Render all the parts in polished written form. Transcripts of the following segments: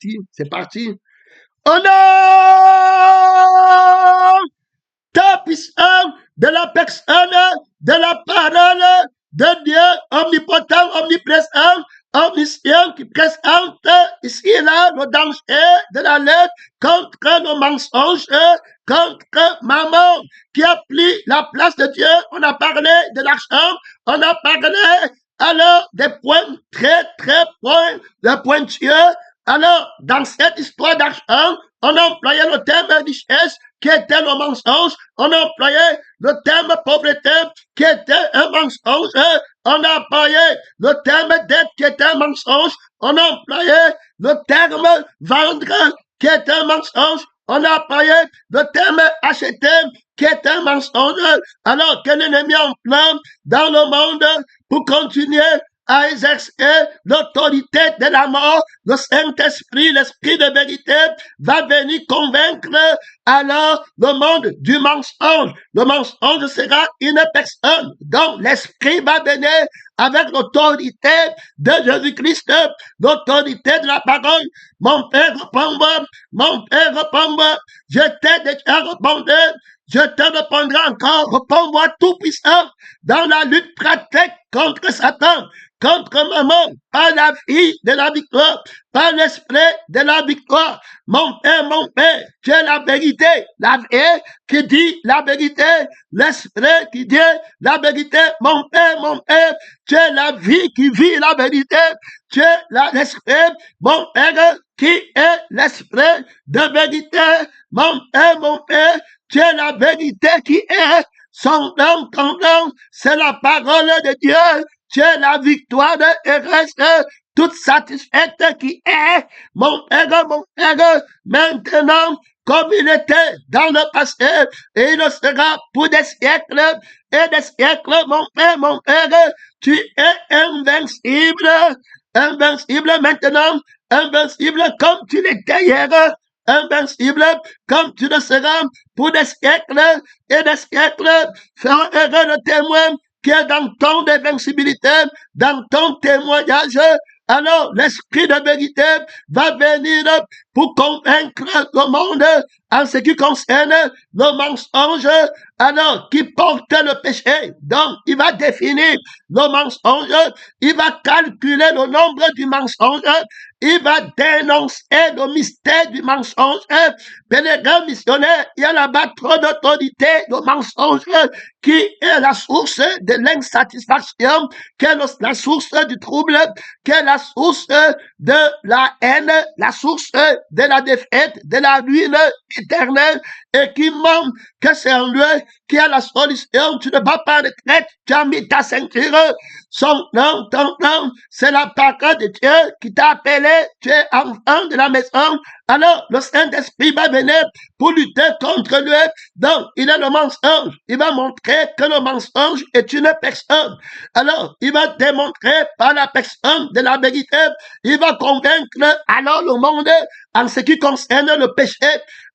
parti, c'est parti. Au nom ta puissance de la personne, de la parole de Dieu omnipotent, omniprésent, omniscient, qui présente ici et là nos dangers de la lettre contre nos mensonges, contre maman qui a pris la place de Dieu. On a parlé de l'argent, on a parlé alors des points très pointueux. Alors, dans cette histoire d'argent, on a employé le terme richesse qui était le mensonge. On a employé le terme pauvreté qui était un mensonge. On a employé le terme dette qui était un mensonge. On a employé le terme vendre qui est un mensonge. On a employé le terme acheter qui est un mensonge. Alors que l'ennemi en plein dans le monde pour continuer à exercer l'autorité de la mort, le Saint-Esprit, l'Esprit de vérité, va venir convaincre alors le monde du mensonge. Le mensonge sera une personne dont l'Esprit va venir avec l'autorité de Jésus-Christ, l'autorité de la parole. Mon Père, réponds-moi, mon Père, réponds-moi, je t'ai déjà répondu. Je te répondrai encore, réponds-moi tout puissant dans la lutte pratique contre Satan, contre maman, par la vie de la victoire, par l'esprit de la victoire. Mon Père, tu es la vérité, la vie qui dit la vérité, l'esprit qui dit la vérité. Mon Père, tu es la vie qui vit la vérité, tu es l'esprit, mon Père, qui est l'esprit de vérité. Mon Père, tu es la vérité qui est son nom, ton nom, c'est la parole de Dieu. Tu es la victoire et reste toute satisfaite qui est, mon Père, maintenant, comme il était dans le passé, et il le sera pour des siècles et des siècles, mon Père, tu es invincible maintenant, invincible comme tu l'étais hier, invincible comme tu le seras pour des siècles et des siècles. Fais heureux le témoin qui est dans ton invincibilité, dans ton témoignage. Alors l'esprit de vérité va venir pour convaincre le monde en ce qui concerne le mensonge, alors qui porte le péché. Donc il va définir le mensonge, il va calculer le nombre du mensonge, il va dénoncer le mystère du mensonge. Pèlerin missionnaire, il y a là-bas trop d'autorité, le mensonge qui est la source de l'insatisfaction, qui est la source du trouble, qui est la source de la haine, la source de la défaite, de la ruine éternelle, et qui montre que c'est en lui qui a la solution. Tu ne vas pas en retraite, tu as mis ta ceinture, son nom, ton nom, c'est la parole de Dieu qui t'a appelé, tu es enfant de la maison. Alors, le Saint-Esprit va venir pour lutter contre lui. Donc, il est le mensonge. Il va montrer que le mensonge est une personne. Alors, il va démontrer par la personne de la vérité. Il va convaincre alors le monde en ce qui concerne le péché.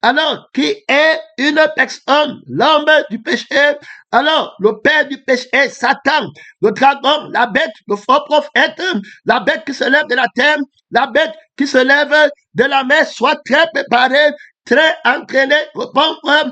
Alors, qui est une personne, l'homme du péché. Alors, le père du péché, Satan, le dragon, la bête, le faux prophète, la bête qui se lève de la terre, la bête qui se lève de la mer, soit très préparé, très entraîné. Réponds-moi.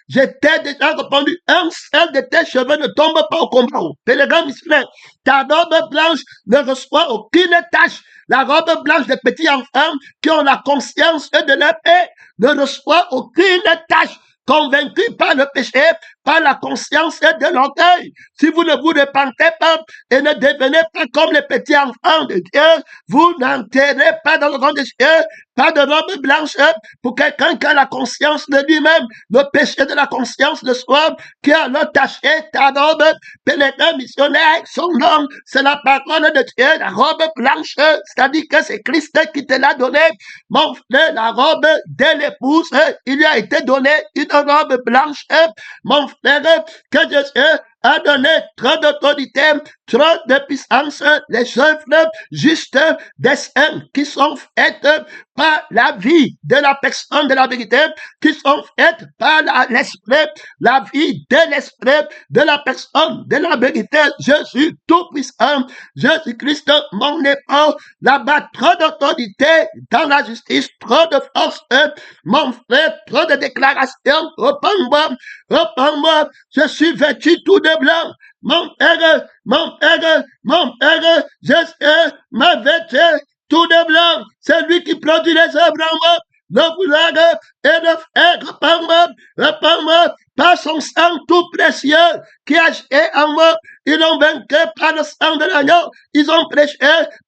Je t'ai déjà répondu. Un seul de tes cheveux ne tombe pas au combat. Pèlerin missionnaire, ta robe blanche ne reçoit aucune tache. La robe blanche des petits enfants qui ont la conscience de leur paix ne reçoit aucune tache. Convaincus par le péché, par la conscience de l'orgueil. Si vous ne vous repentez pas et ne devenez pas comme les petits enfants de Dieu, vous n'entrez pas dans le royaume des cieux, pas de robe blanche pour quelqu'un qui a la conscience de lui-même, le péché de la conscience de soi, qui a l'attaché ta robe, pèlerin missionnaire, son nom, c'est la parole de Dieu, la robe blanche, c'est-à-dire que c'est Christ qui te l'a donné, mon frère, la robe de l'épouse, il lui a été donné une robe blanche, mon frère, que Dieu a donné trop d'autorité, trop de puissance, les œuvres justes des saints qui sont faites par la vie de la personne de la vérité, qui sont faites par l'esprit, la vie de l'esprit de la personne de la vérité, Jésus tout-puissant, Jésus-Christ, mon époux, là-bas, trop d'autorité dans la justice, trop de force, mon frère, trop de déclarations, reprends-moi, je suis vêtu tout de blanc, mon père, je sais, ma vêtu tout de blanc, c'est lui qui produit les œuvres en moi, le vouloir et le faire, reprends-moi, par son sang tout précieux qui a acheté en moi. Ils ont vaincu par le sang de l'agneau. Ils ont prêché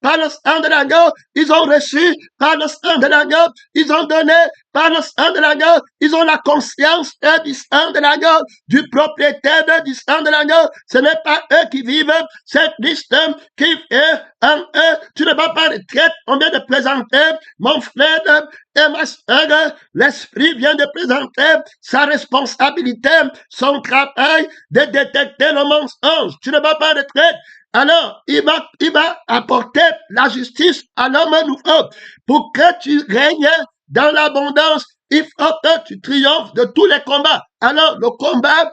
par le sang de l'agneau. Ils ont reçu par le sang de l'agneau. Ils ont donné par le sang de l'agneau. Ils ont la conscience du sang de l'agneau, du propriétaire du sang de l'agneau. Ce n'est pas eux qui vivent, c'est Christ qui fait en eux. Tu ne vas pas retraite. On vient de présenter, mon frère et ma soeur, l'Esprit vient de présenter sa responsabilité, son travail de détecter le mensonge. Tu ne vas pas en retraite. Alors, il va apporter la justice à l'homme nouveau. Pour que tu règnes dans l'abondance, il faut que tu triomphes de tous les combats. Alors, le combat,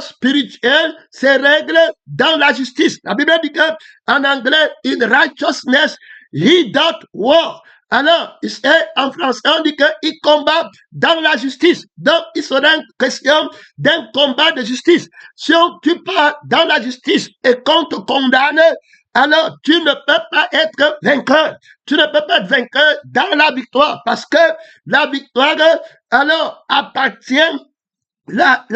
spirituel, c'est règle dans la justice. La Bible dit que, en anglais, in righteousness, he doth war. Alors, en français, on dit qu'il combat dans la justice. Donc, il sera une question d'un combat de justice. Si tu pars dans la justice et qu'on te condamne, alors tu ne peux pas être vainqueur. Tu ne peux pas être vainqueur dans la victoire parce que la victoire, alors, appartient, la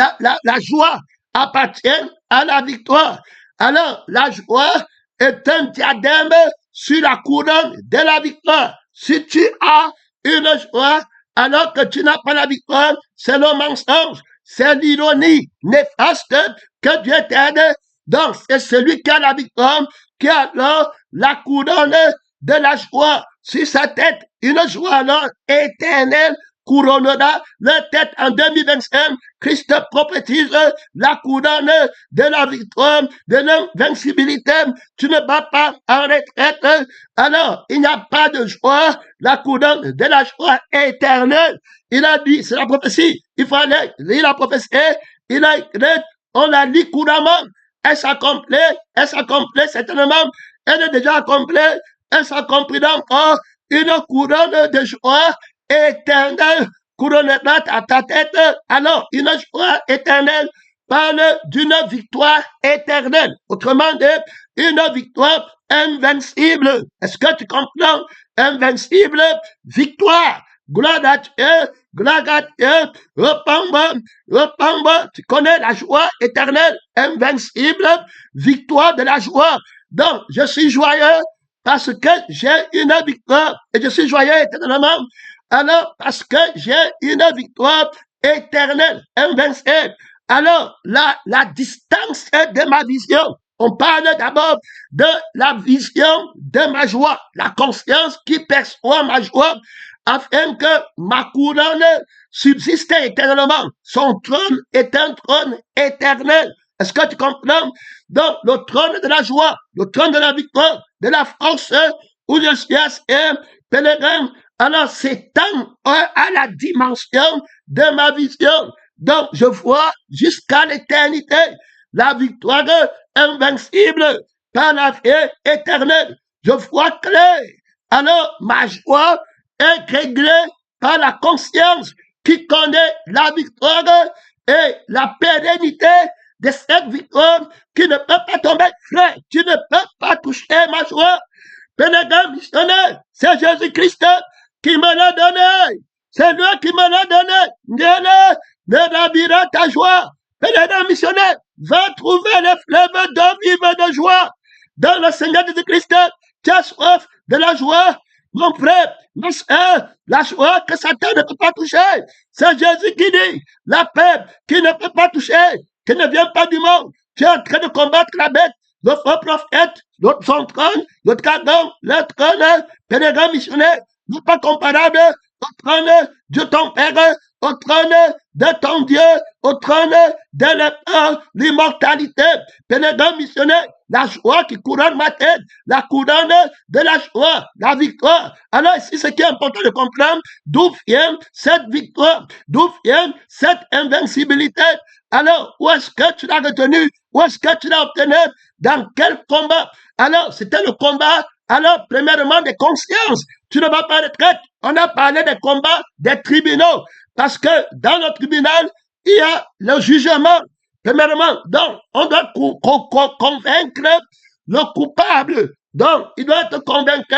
joie appartient à la victoire. Alors, la joie est un diadème sur la couronne de la victoire. Si tu as une joie alors que tu n'as pas la victoire, c'est le mensonge, c'est l'ironie néfaste que Dieu t'aide. Donc, c'est celui qui a la victoire, qui a alors la couronne de la joie sur sa tête, une joie alors éternelle couronnera leur tête en 2025. Christ prophétise la couronne de la victoire, de l'invincibilité. Tu ne vas pas en retraite. Alors, il n'y a pas de joie. La couronne de la joie éternelle. Il a dit, c'est la prophétie. Il faut aller lire la prophétie. Il a écrit, on la lit couramment. Elle s'accomplit certainement. Elle est déjà accomplie. Elle s'accomplit encore une couronne de joie éternelle couronnera à ta tête. Alors, une joie éternelle parle d'une victoire éternelle. Autrement dit, une victoire invincible. Est-ce que tu comprends? Invincible, victoire. Gloire à Dieu, gloire à Dieu. Repends-moi. Tu connais la joie éternelle, invincible, victoire de la joie. Donc, je suis joyeux parce que j'ai une victoire et je suis joyeux éternellement. Alors, parce que j'ai une victoire éternelle, invincible. Alors, la distance de ma vision, on parle d'abord de la vision de ma joie, la conscience qui perçoit ma joie, afin que ma couronne subsiste éternellement. Son trône est un trône éternel. Est-ce que tu comprends? Donc, le trône de la joie, le trône de la victoire, de la force, où je suis assis, pèlerin, alors s'étend à la dimension de ma vision. Donc, je vois jusqu'à l'éternité la victoire invincible par la vie éternelle. Je vois clair. Alors, ma joie est réglée par la conscience qui connaît la victoire et la pérennité de cette victoire qui ne peut pas tomber. Frère, tu ne peux pas toucher ma joie. Pèlerin missionnaire, c'est Jésus-Christ qui me l'a donné. C'est lui qui me l'a donné. Ne ravira ta joie. Pèlerin missionnaire, va trouver les fleuves d'eau vive de joie dans le Seigneur Jésus-Christ. Tu as soif de la joie, mon frère, ma soeur, la joie que Satan ne peut pas toucher. C'est Jésus qui dit, la paix qui ne peut pas toucher, qui ne vient pas du monde. Tu es en train de combattre la bête, le faux prophète, son trône, le dragon, le trône, pèlerin missionnaire, n'est pas comparable au trône de ton Père, au trône de ton Dieu, au trône de l'immortalité. Pénétrant missionnaire, la joie qui couronne ma tête, la couronne de la joie, la victoire. Alors ici, ce qui est important de comprendre, d'où vient cette victoire, d'où vient cette invincibilité. Alors, où est-ce que tu l'as retenu? Où est-ce que tu l'as obtenu? Dans quel combat? Alors, c'était le combat, alors, premièrement, des consciences. Tu ne vas pas retraite. On a parlé des combats des tribunaux. Parce que dans le tribunal, il y a le jugement. Premièrement, donc, on doit convaincre le coupable. Donc, il doit être convaincu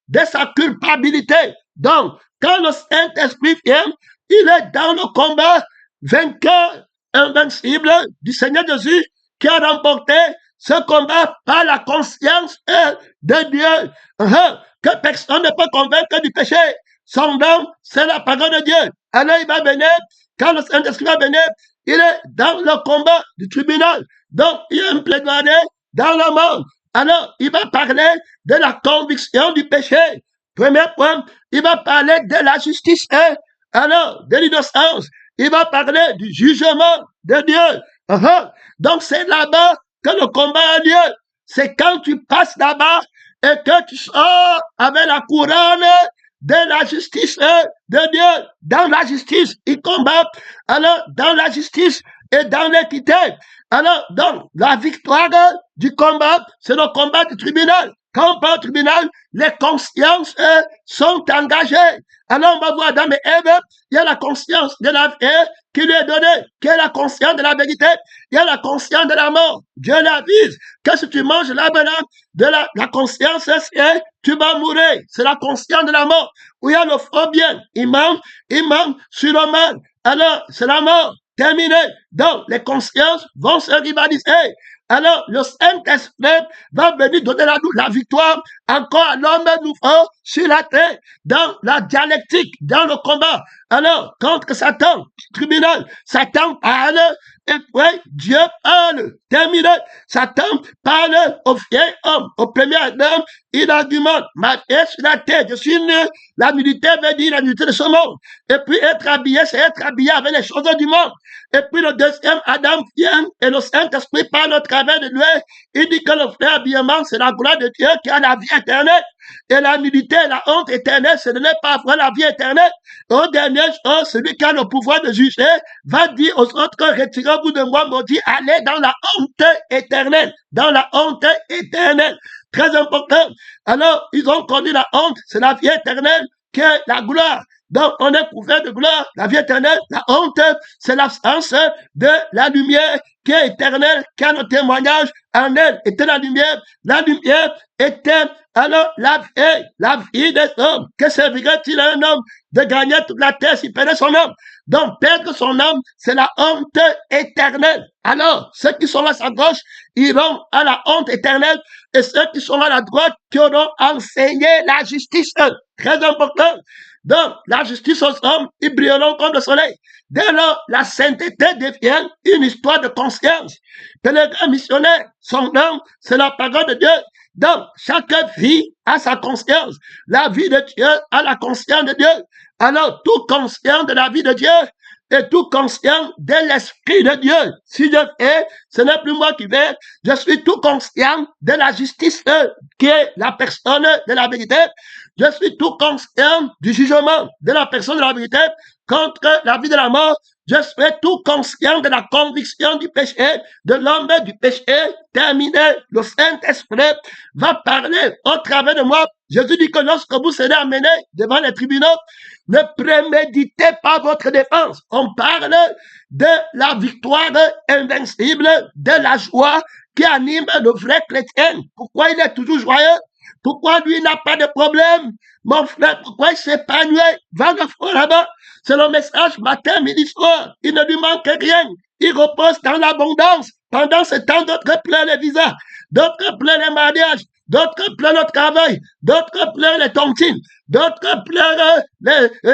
de sa culpabilité. Donc, quand le Saint-Esprit vient, il est dans le combat vainqueur, invincible du Seigneur Jésus qui a remporté ce combat par la conscience de Dieu. Que personne ne peut convaincre du péché. Son nom, c'est la parole de Dieu. Alors il va venir, quand le Saint-Esprit va venir, il est dans le combat du tribunal. Donc, il y a un plaidoyer dans le monde. Alors, il va parler de la conviction du péché. Premier point, il va parler de la justice. Alors, de l'innocence. Il va parler du jugement de Dieu. Donc, c'est là-bas que le combat a lieu. C'est quand tu passes là-bas et que tu sors avec la couronne de la justice de Dieu. Dans la justice, il combat. Alors, dans la justice et dans l'équité. Alors, donc, la victoire du combat, c'est le combat du tribunal. Quand on parle du tribunal, les consciences sont engagées. Alors, on va voir dans les Ève, il y a la conscience de la vie qui lui est donnée, qui est la conscience de la vérité. Il y a la conscience de la mort. Dieu l'avise que si tu manges la banane de la conscience, c'est tu vas mourir. C'est la conscience de la mort. Où il y a le faux bien. Il manque sur le mal. Alors, c'est la mort. Terminé. Donc, les consciences vont se rivaliser. Alors, le Saint-Esprit va venir donner la victoire encore à l'homme nouveau sur la terre, dans la dialectique, dans le combat. Alors, contre Satan, tribunal, Satan parle, et puis Dieu parle. Terminé. Satan parle au vieil homme, au premier Adam, il argumente, ma vie sur la terre, je suis né, la nudité veut dire la nudité de ce monde. Et puis être habillé, c'est être habillé avec les choses du monde. Et puis le deuxième Adam vient et le Saint-Esprit parle au travers de lui. Il dit que le vrai habillement, c'est la gloire de Dieu qui a la vie éternelle. Et la nudité et la honte éternelle, ce n'est pas avoir la vie éternelle. Au dernier jour, celui qui a le pouvoir de juger va dire aux autres, retirez-vous de moi, maudit, allez dans la honte éternelle. Dans la honte éternelle. Très important. Alors, ils ont connu la honte, c'est la vie éternelle qui est la gloire. Donc, on est couvert de gloire, la vie éternelle. La honte, c'est l'absence de la lumière qui est éternelle, qui a le témoignage en elle. Était la lumière était alors la vie des hommes. Que servirait-il à un homme de gagner toute la terre s'il perdait son âme? Donc, perdre son âme, c'est la honte éternelle. Alors, ceux qui sont à sa gauche iront à la honte éternelle et ceux qui sont à la droite qui auront enseigné la justice. Très important. Donc, la justice aux hommes, ils brilleront comme le soleil. Dès lors, la sainteté devient une histoire de conscience. Pèlerin missionnaire, son nom, c'est la parole de Dieu. Donc, chaque vie a sa conscience. La vie de Dieu a la conscience de Dieu. Alors, tout conscient de la vie de Dieu et tout conscient de l'Esprit de Dieu. Si je fais, ce n'est plus moi qui vais, je suis tout conscient de la justice qui est la personne de la vérité. Je suis tout conscient du jugement de la personne de la vérité contre la vie de la mort. Je suis tout conscient de la conviction du péché, de l'homme du péché. Terminé, le Saint-Esprit va parler au travers de moi. Jésus dit que lorsque vous serez amenés devant les tribunaux, ne préméditez pas votre défense. On parle de la victoire invincible, de la joie qui anime le vrai chrétien. Pourquoi il est toujours joyeux? Pourquoi lui n'a pas de problème? Mon frère, pourquoi il s'épanouit? Va le front là-bas. C'est le message matin, midi, soir. Il ne lui manque rien. Il repose dans l'abondance. Pendant ce temps, d'autres pleurent les visas, d'autres pleurent les mariages, d'autres pleurent le travail, d'autres pleurent les tontines, d'autres pleurent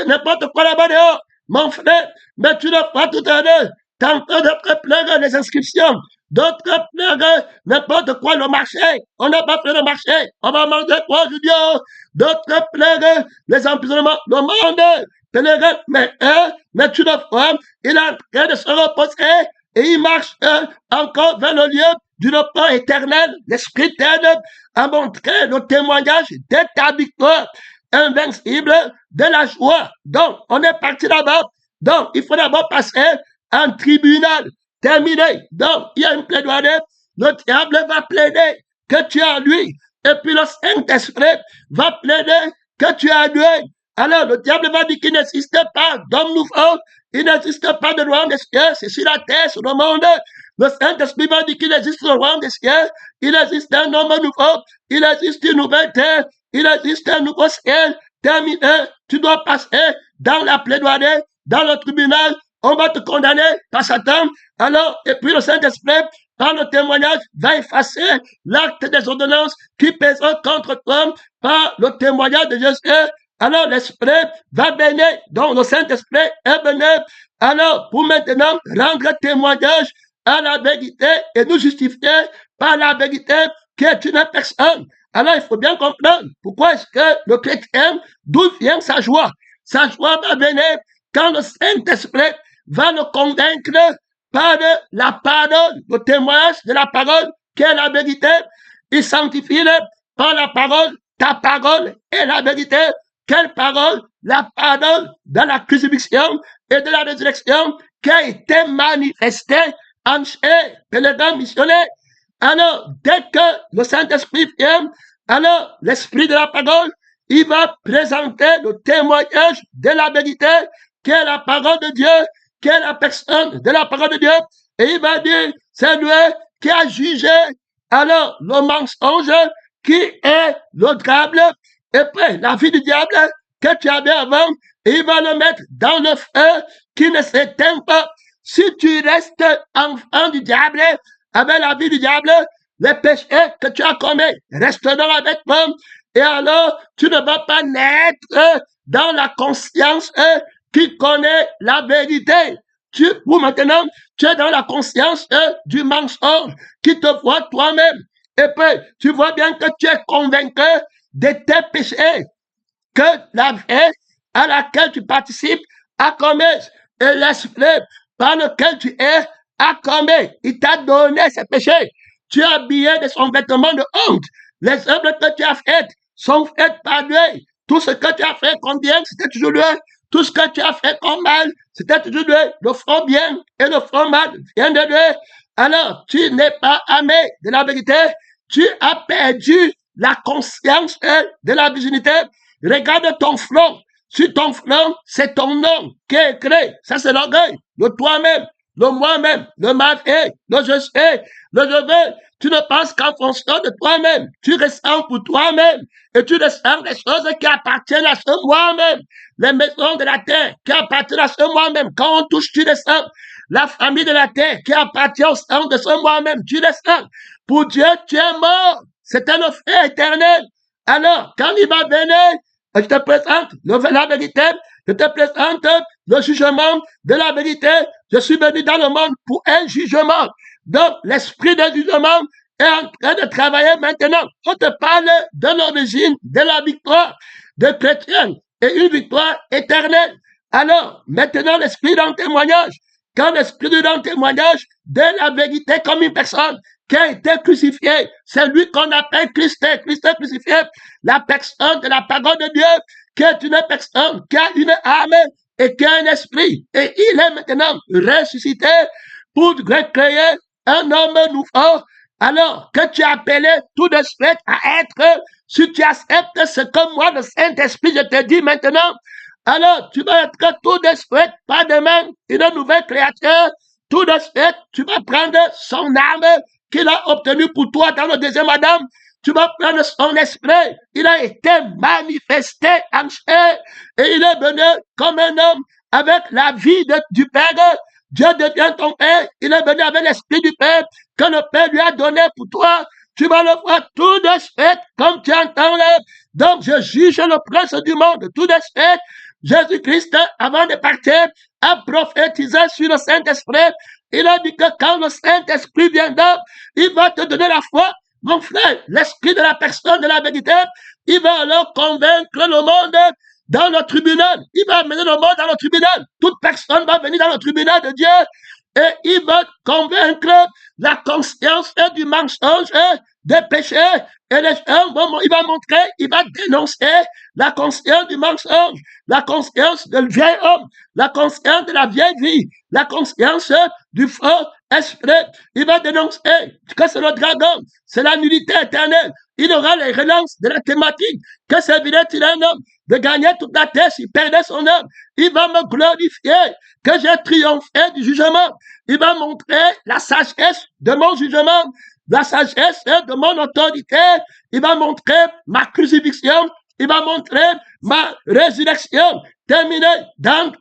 n'importe quoi là-bas dehors. Mon frère, mais tu ne pas tout à l'heure. Tantôt d'autres pleurent les inscriptions, d'autres pleurent n'importe quoi le marché. On n'a pas fait le marché. On va manger quoi aujourd'hui? d'autres pèlerins, les emprisonnements du monde, pèlerins, mais tu le vois, il est en train de se reposer et il marche encore vers le lieu du repos éternel. L'Esprit t'aide à montrer le témoignage de ta victoire invincible, de la joie. Donc, on est parti là-bas. Donc, il faut d'abord passer en tribunal. Terminé. Donc, il y a une plaidoirie. Le diable va plaider que tu as lui. Et puis le Saint-Esprit va plaider que tu as lui. Alors, le diable va dire qu'il n'existe pas d'homme nouveau. Il n'existe pas de royaume des cieux. C'est sur la terre, sur le monde. Le Saint-Esprit va dire qu'il existe le royaume des cieux. Il existe un homme nouveau. Il existe une nouvelle terre. Il existe un nouveau ciel. Terminé. Tu dois passer dans la plaidoirie, dans le tribunal. On va te condamner par Satan. Alors, et puis le Saint-Esprit, par le témoignage, va effacer l'acte des ordonnances qui pèsent contre toi par le témoignage de Jésus. Alors, l'Esprit va bénir. Donc, le Saint-Esprit est béni. Alors, pour maintenant rendre témoignage à la vérité et nous justifier par la vérité qui est une personne. Alors, il faut bien comprendre pourquoi est-ce que le chrétien, d'où vient sa joie? Sa joie va venir quand le Saint-Esprit va le convaincre par la parole, le témoignage de la parole qui est la vérité. Il sanctifie par la parole, ta parole est la vérité. Quelle parole? La parole de la crucifixion et de la résurrection qui a été manifestée en chair, pèlerin missionnaire. Alors, dès que le Saint-Esprit vient, alors l'Esprit de la parole, il va présenter le témoignage de la vérité, qui est la parole de Dieu, qui est la personne de la parole de Dieu. Et il va dire, c'est lui qui a jugé, alors, le mensonge, qui est le diable, et puis la vie du diable que tu avais avant, et il va le mettre dans le feu qui ne s'éteint pas. Si tu restes enfant du diable, avec la vie du diable, les péchés que tu as commis resteront avec toi. Et alors, tu ne vas pas naître dans la conscience qui connaît la vérité. Pour maintenant, tu es dans la conscience du mensonge qui te voit toi-même. Et puis, tu vois bien que tu es convaincu de tes péchés, que la vie à laquelle tu participes a commis. Et l'esprit par lequel tu es a commis. Il t'a donné ses péchés. Tu as habillé de son vêtement de honte. Les œuvres que tu as faites sont faites par lui. Tout ce que tu as fait comme bien, c'était toujours lui. Tout ce que tu as fait comme mal, c'était toujours lui. Le front bien et le front mal vient de lui. Alors, tu n'es pas aimé de la vérité. Tu as perdu la conscience de la virginité. Regarde ton front. Sur ton front, c'est ton nom qui est écrit. Ça, c'est l'orgueil. Le toi-même, le moi-même, le ma-fait, le je sais, le je veux. Tu ne penses qu'en fonction de toi-même. Tu ressens pour toi-même. Et tu ressens des choses qui appartiennent à ce moi-même. Les maisons de la terre qui appartiennent à ce moi-même. Quand on touche, tu ressens. La famille de la terre qui appartient au sang de ce moi-même. Tu ressens. Pour Dieu, tu es mort. C'est un fait éternel. Alors, quand il va venir, je te présente la vérité, je te présente le jugement de la vérité. Je suis venu dans le monde pour un jugement. Donc, l'esprit de jugement est en train de travailler maintenant. On te parle de l'origine de la victoire de chrétiens et une victoire éternelle. Alors, maintenant, l'esprit dans le témoignage, quand l'esprit dans le témoignage de la vérité comme une personne qui a été crucifié. C'est lui qu'on appelle Christ. Christ est crucifié. La personne de la parole de Dieu, qui est une personne qui a une âme et qui a un esprit. Et il est maintenant ressuscité pour créer un homme nouveau. Alors que tu as appelé tout de suite à être, si tu acceptes ce que moi, le Saint-Esprit, je te dis maintenant, alors tu vas être tout de suite, pas demain, une nouvelle créature. Tout de suite, tu vas prendre son âme qu'il a obtenu pour toi dans le deuxième Adam. Tu vas prendre son esprit. Il a été manifesté en chair et il est venu comme un homme avec la vie du Père. Dieu devient ton Père. Il est venu avec l'esprit du Père que le Père lui a donné pour toi. Tu vas le voir tout de suite comme tu entends là. Donc je juge le prince du monde tout de suite. Jésus-Christ, avant de partir, a prophétisé sur le Saint-Esprit. Il a dit que quand le Saint-Esprit viendra, il va te donner la foi. Mon frère, l'esprit de la personne de la vérité il va alors convaincre le monde dans le tribunal. Il va amener le monde dans le tribunal. Toute personne va venir dans le tribunal de Dieu et il va convaincre la conscience du mensonge, des péchés. Et les gens, il va montrer, il va dénoncer la conscience du mensonge, la conscience du vieil homme, la conscience de la vieille vie, la conscience du faux esprit. Il va dénoncer que c'est le dragon, c'est la nullité éternelle. Il aura les relances de la thématique que servirait-il un homme de gagner toute la terre s'il perdait son âme. Il va me glorifier que j'ai triomphé du jugement. Il va montrer la sagesse de mon jugement, la sagesse de mon autorité. Il va montrer ma crucifixion. Il va montrer ma résurrection terminée d'entre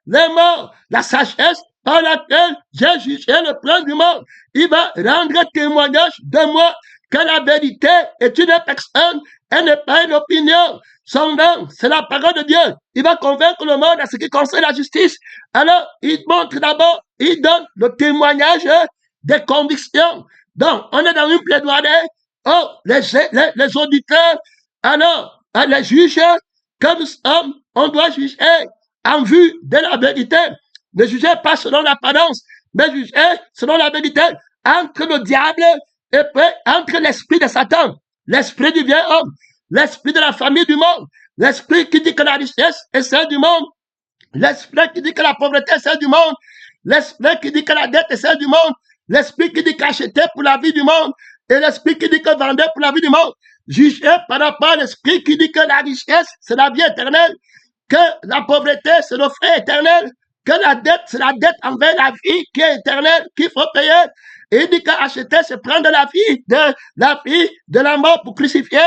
les morts. La sagesse par laquelle j'ai jugé le plan du monde. Il va rendre témoignage de moi que la vérité est une personne, elle n'est pas une opinion. Son nom, c'est la parole de Dieu. Il va convaincre le monde à ce qui concerne la justice. Alors, il montre d'abord, il donne le témoignage des convictions. Donc, on est dans une plaidoirie. Oh, les auditeurs, alors, les juges, que nous sommes, on doit juger en vue de la vérité. Ne jugez pas selon l'apparence, mais jugez selon la vérité. Entre le diable et puis entre l'esprit de Satan, l'esprit du vieil homme, l'esprit de la famille du monde, l'esprit qui dit que la richesse est celle du monde, l'esprit qui dit que la pauvreté est celle du monde, l'esprit qui dit que la dette est celle du monde, l'esprit qui dit qu'acheter pour la vie du monde, et l'esprit qui dit que vendre pour la vie du monde. Jugez par rapport à l'esprit qui dit que la richesse, c'est la vie éternelle, que la pauvreté, c'est le frais éternel, que la dette, c'est la dette envers la vie qui est éternelle, qu'il faut payer. Et il dit qu'acheter, c'est prendre la vie de la mort pour crucifier.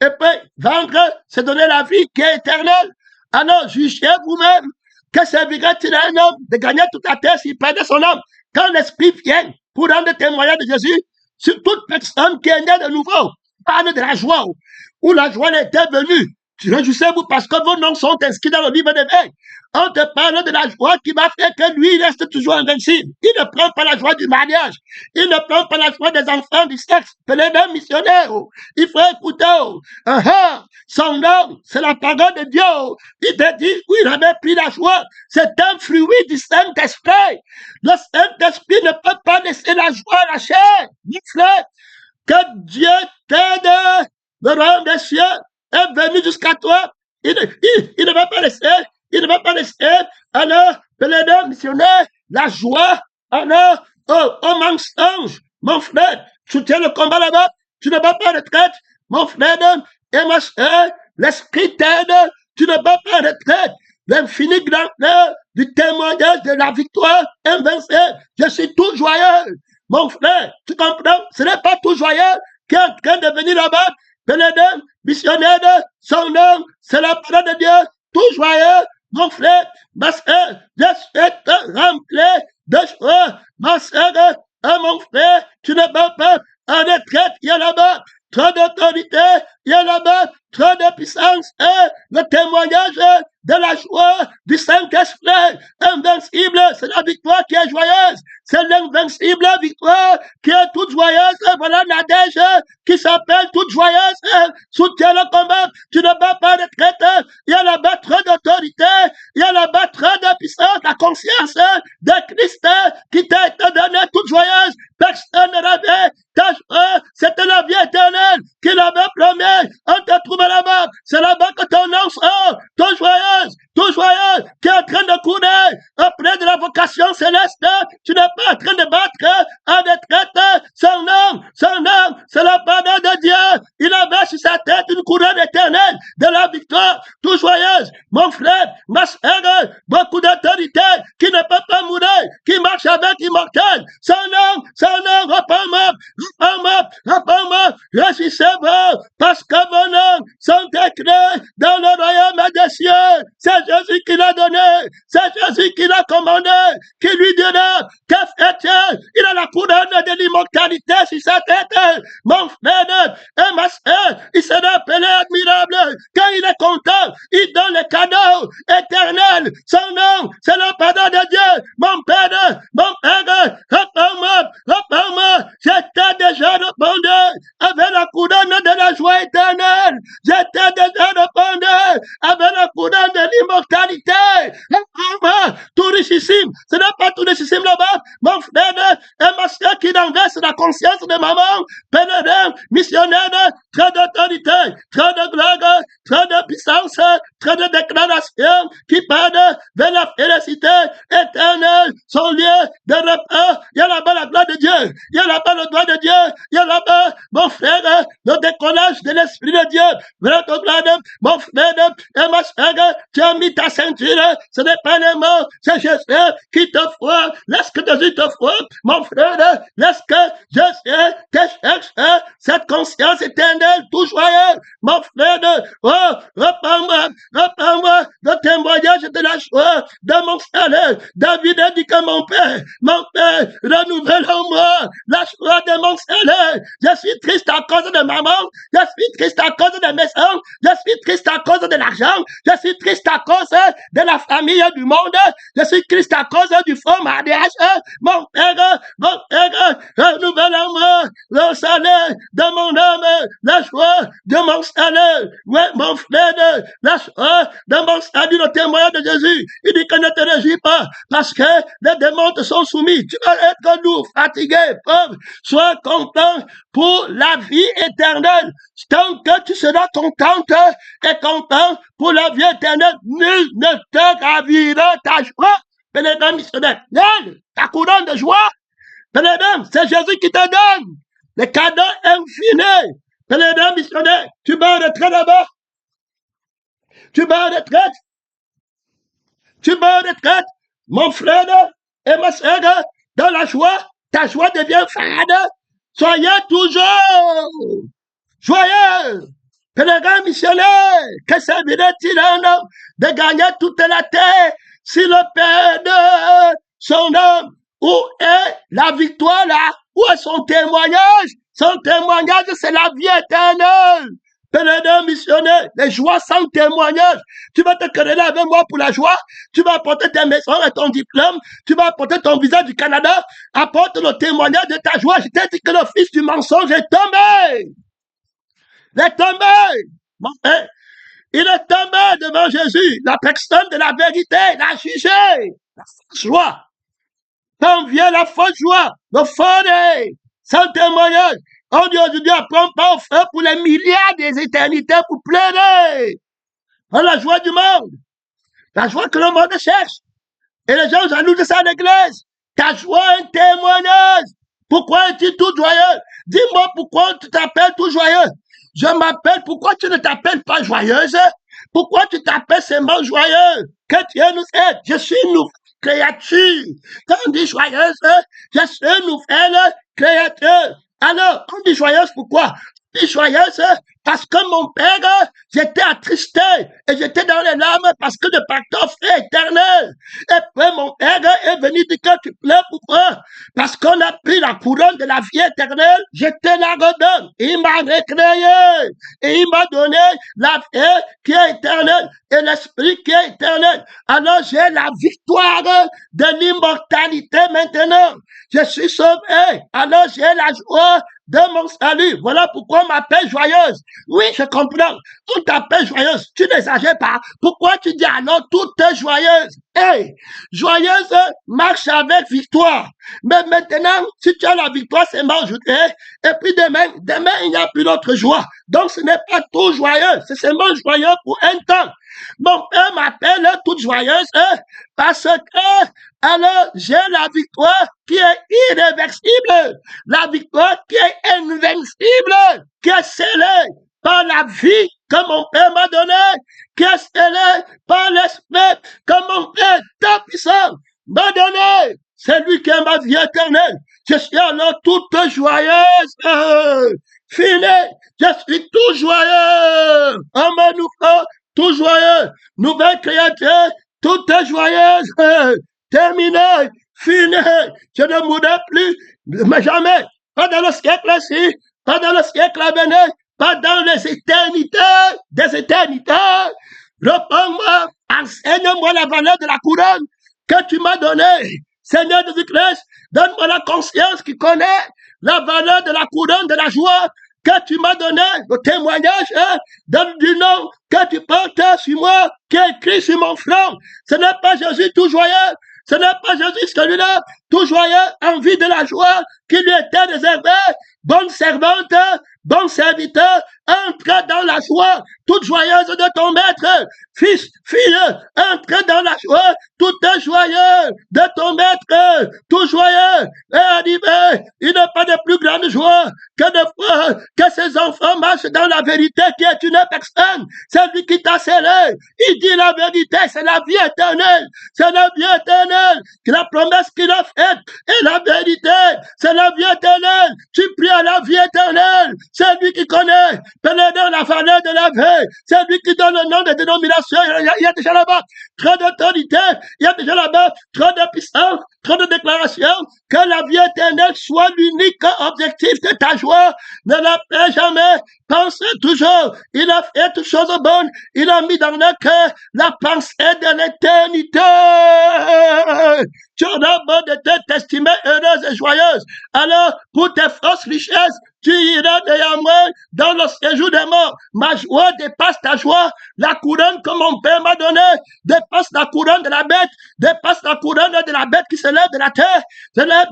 Et puis, vendre, c'est donner la vie qui est éternelle. Alors, jugez vous-même que servirait-il à un homme de gagner toute la terre s'il perdait son âme. Quand l'Esprit vient pour rendre témoignage de Jésus, sur toute personne qui est née de nouveau, parle de la joie, où la joie était venue. Réjouissez-vous parce que vos noms sont inscrits dans le livre des veilles. On te parle de la joie qui va faire que lui, il reste toujours invincible. Il ne prend pas la joie du mariage. Il ne prend pas la joie des enfants du sexe. Les mêmes missionnaires. Il faut écouter. Son nom, c'est la parole de Dieu. Il te dit où il avait pris la joie. C'est un fruit du Saint-Esprit. Le Saint-Esprit ne peut pas laisser la joie à la chair. Que Dieu t'aide. Le royaume des cieux est venu jusqu'à toi. Il ne va pas laisser. Il ne va pas laisser, alors, pèlerin missionnaire, la joie, alors, oh mensonge, mon frère, tu tiens le combat là-bas, tu ne vas pas retraite, mon frère, et ma soeur, l'esprit t'aide, tu ne vas pas retraite, l'infini grandeur du témoignage de la victoire invincible, je suis tout joyeux, mon frère, tu comprends, ce n'est pas tout joyeux qui est en train de venir là-bas, pèlerin missionnaire, son nom, c'est la parole de Dieu, tout joyeux, mon frère, ma soeur, je suis rempli de joie. Ma soeur, mon frère, tu ne vas pas en retraite, il y a là-bas trop d'autorité, il y a là-bas trop de puissance, le témoignage de la joie du Saint-Esprit, invincible, c'est la victoire qui est joyeuse, c'est l'invincible victoire qui est toute joyeuse, voilà Nadège qui s'appelle toute joyeuse, soutient le combat, tu ne vas pas retraite, il y a là-bas trop d'autorité, il y a là-bas trop de puissance, la conscience de Christ qui t'a été donnée toute joyeuse, personne ne rêvait, ta joie, c'était la vie éternelle qu'il avait promis, on te trouve là-bas, c'est là-bas que ton nom sort, tout joyeuse, qui est en train de courir auprès de la vocation céleste, tu n'es pas en train de battre en retraite, son nom, c'est la parole de Dieu, il avait sur sa tête une couronne éternelle de la victoire, tout joyeuse, mon frère, ma soeur, beaucoup d'autorité, qui ne peut pas mourir, qui marche avec immortel, son nom, repends-moi, réjouissez-vous, parce que vos noms sont écrits dans le royaume des cieux, c'est Jésus qui l'a donné, c'est Jésus qui l'a commandé, qui lui dira, que fait-il? Il a la couronne de l'immortalité sur sa tête, mon frère et ma soeur, il sera appelé admirable, quand il est content, il donne les cadeaux éternels, son nom, c'est la parole de Dieu, mon père, repends-moi, j'étais déjà répondu avec la couronne de la joie éternelle, j'étais l'immortalité. Tout richissime. Ce n'est pas tout richissime là-bas. Mon frère et ma soeur qui renverse la conscience de maman, pèlerin, missionnaire, très d'autorité, très de gloire, très de puissance, très de déclaration, qui parle de la félicité éternelle, son lieu de repos. Il y a là-bas la gloire de Dieu. Il y a là-bas le doigt de Dieu. Il y a là-bas, mon frère, le décollage de l'Esprit de Dieu. Votre gloire, mon frère et ma soeur, tu as mis ta ceinture. Ce n'est pas les mots, c'est Jésus qui te faut. Laisse que Jésus te faut, mon frère. Laisse que Jésus te cherche cette conscience éternelle, tout joyeux. Mon frère, oh, reprends-moi le témoignage de la joie de mon salut. David a dit que mon père, renouvelle en moi la joie de mon salut. Je suis triste à cause de maman, je suis triste à cause de mes soeurs, je suis triste à cause de l'argent, je suis triste à cause de la famille du monde, je suis triste à cause du faux mariage. Mon père, renouvelle en moi le salut de mon âme, la joie de mon salut. Ouais, mon frère, la joie de mon salut, le témoignage de Jésus. Il dit que ne te réjouis pas parce que les démons te sont soumis. Tu vas être lourd, fatigué, pauvre. Sois content pour la vie éternelle. Tant que tu seras contente et content pour la vie éternelle, nul ne te ravira ta joie. Pèlerin missionnaire, donne ta couronne de joie. Pèlerin, c'est Jésus qui te donne les cadeaux infinis. Pèlerin missionnaire, tu vas en retraite là-bas. Tu vas en retraite. Tu vas en retraite. Mon frère et ma soeur, dans la joie, ta joie devient fade. Soyez toujours joyeux. Pèlerin missionnaire, que servirait-il à un homme de gagner toute la terre si le perd son homme? Où est la victoire là? Où est son témoignage? Son témoignage, c'est la vie éternelle. Pèlerin missionnaire, les joies sans témoignage. Tu vas te quereller avec moi pour la joie. Tu vas apporter tes maisons et ton diplôme. Tu vas apporter ton visa du Canada. Apporte le témoignage de ta joie. Je t'ai dit que le fils du mensonge est tombé. Il est tombé. Bon, il est tombé devant Jésus. La personne de la vérité l'a jugé. La fausse joie. Quand vient la fausse joie, le faux sans témoignage. On dit aujourd'hui, apprends pas au feu pour les milliards des éternités pour pleurer. Dans la joie du monde. La joie que le monde cherche. Et les gens jaloux de ça à l'église. Ta joie est un témoignage. Pourquoi es-tu tout joyeux? Dis-moi pourquoi tu t'appelles tout joyeux. Je m'appelle, pourquoi tu ne t'appelles pas joyeuse? Pourquoi tu t'appelles seulement joyeux? Que Dieu nous aide. Je suis une nouvelle créature. Quand on dit joyeuse, je suis une nouvelle créature. Alors, on dit joyeuse pourquoi? On dit joyeuse parce que mon père, j'étais attristé et j'étais dans les larmes parce que le pacte est éternel. Et puis mon père est venu dire que tu pleures pourquoi? Parce qu'on a pris la couronne de la vie éternelle, j'étais la redonne. Il m'a recréé et il m'a donné la vie qui est éternelle et l'esprit qui est éternel. Alors j'ai la victoire de l'immortalité maintenant. Je suis sauvé. Alors j'ai la joie de mon salut. Voilà pourquoi on m'appelle joyeuse. Oui, je comprends. On t'appelle joyeuse. Tu n'exagères pas. Pourquoi tu dis alors toute joyeuse? Hey, joyeuse marche avec victoire. Mais maintenant, si tu as la victoire, c'est mal aujourd'hui. Et puis demain, il n'y a plus d'autre joie. Donc ce n'est pas tout joyeux. C'est seulement joyeux pour un temps. Mon père m'appelle toute joyeuse parce que alors j'ai la victoire qui est irréversible, la victoire qui est invincible, qui est scellée par la vie que mon père m'a donnée, qui est scellée par l'esprit que mon père tant puissant m'a donné. C'est lui qui est ma vie éternelle. Je suis alors toute joyeuse. Fini, je suis tout joyeux. Amen, nous tout joyeux. Nouvelle créature, toute joyeuse. Terminé, fini. Je ne mourrai plus, mais jamais. Pas dans le siècle-ci, pas dans le siècle à venir, pas dans les éternités, des éternités. Reprends-moi, enseigne-moi la valeur de la couronne que tu m'as donnée. Seigneur Jésus-Christ, donne-moi la conscience qui connaît la valeur de la couronne de la joie que tu m'as donné, le témoignage du nom que tu portes sur moi, qui est écrit sur mon front. Ce n'est pas Jésus tout joyeux. Ce n'est pas Jésus celui-là, tout joyeux, envie de la joie qui lui était réservée. Bonne servante, bon serviteur, entre dans la joie, toute joyeuse de ton maître. Fils, fille, entre dans la joie, toute joyeuse de ton maître, tout joyeux. Et animé, il n'a pas de plus grande joie que de voir que ses enfants marchent dans la vérité qui est une personne. C'est lui qui t'a scellé. Il dit la vérité, c'est la vie éternelle. C'est la vie éternelle. La promesse qu'il a faite est la vérité. C'est la vie éternelle. Tu pries à la vie éternelle. C'est lui qui connaît. Pénétrant la valeur de la vie. C'est lui qui donne le nom de dénomination. Il y a déjà là-bas trop d'autorité. Il y a déjà là-bas trop de puissance, trop de déclarations. Que la vie éternelle soit l'unique objectif de ta joie. Ne la fais jamais. Pense toujours. Il a fait toutes choses bonnes. Il a mis dans le cœur la pensée de l'éternité. Tu en as beau de t'estimer heureuse et joyeuse. Alors, pour tes fausses richesses, tu iras néanmoins dans le séjour des morts. Ma joie dépasse ta joie. La couronne que mon père m'a donnée dépasse la couronne de la bête, dépasse la couronne de la bête qui se lève de la terre,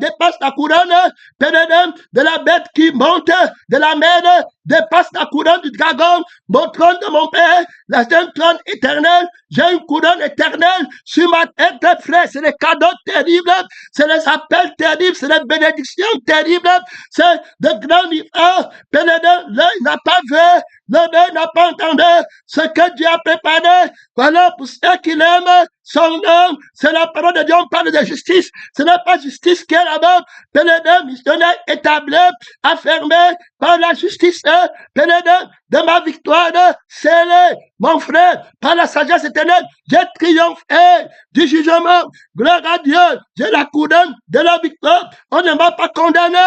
dépasse la couronne de la bête qui monte de la mer, dépasse la couronne du dragon. Mon trône de mon père, c'est un trône éternel. J'ai une couronne éternelle sur ma tête, frère. C'est les cadeaux terribles, c'est les appels terribles, c'est les bénédictions terribles, c'est de grands livres. L'œil n'a pas vu, l'oreille n'a pas entendu ce que Dieu a préparé. Voilà pour ceux qui l'aiment, son nom, c'est la parole de Dieu. On parle de justice. Ce n'est pas justice qui est là-bas. Missionnaire établi, affirmé par la justice, de ma victoire, scellé, mon frère, par la sagesse éternelle, j'ai triomphé du jugement. Gloire à Dieu, j'ai la couronne de la victoire. On ne m'a pas condamné.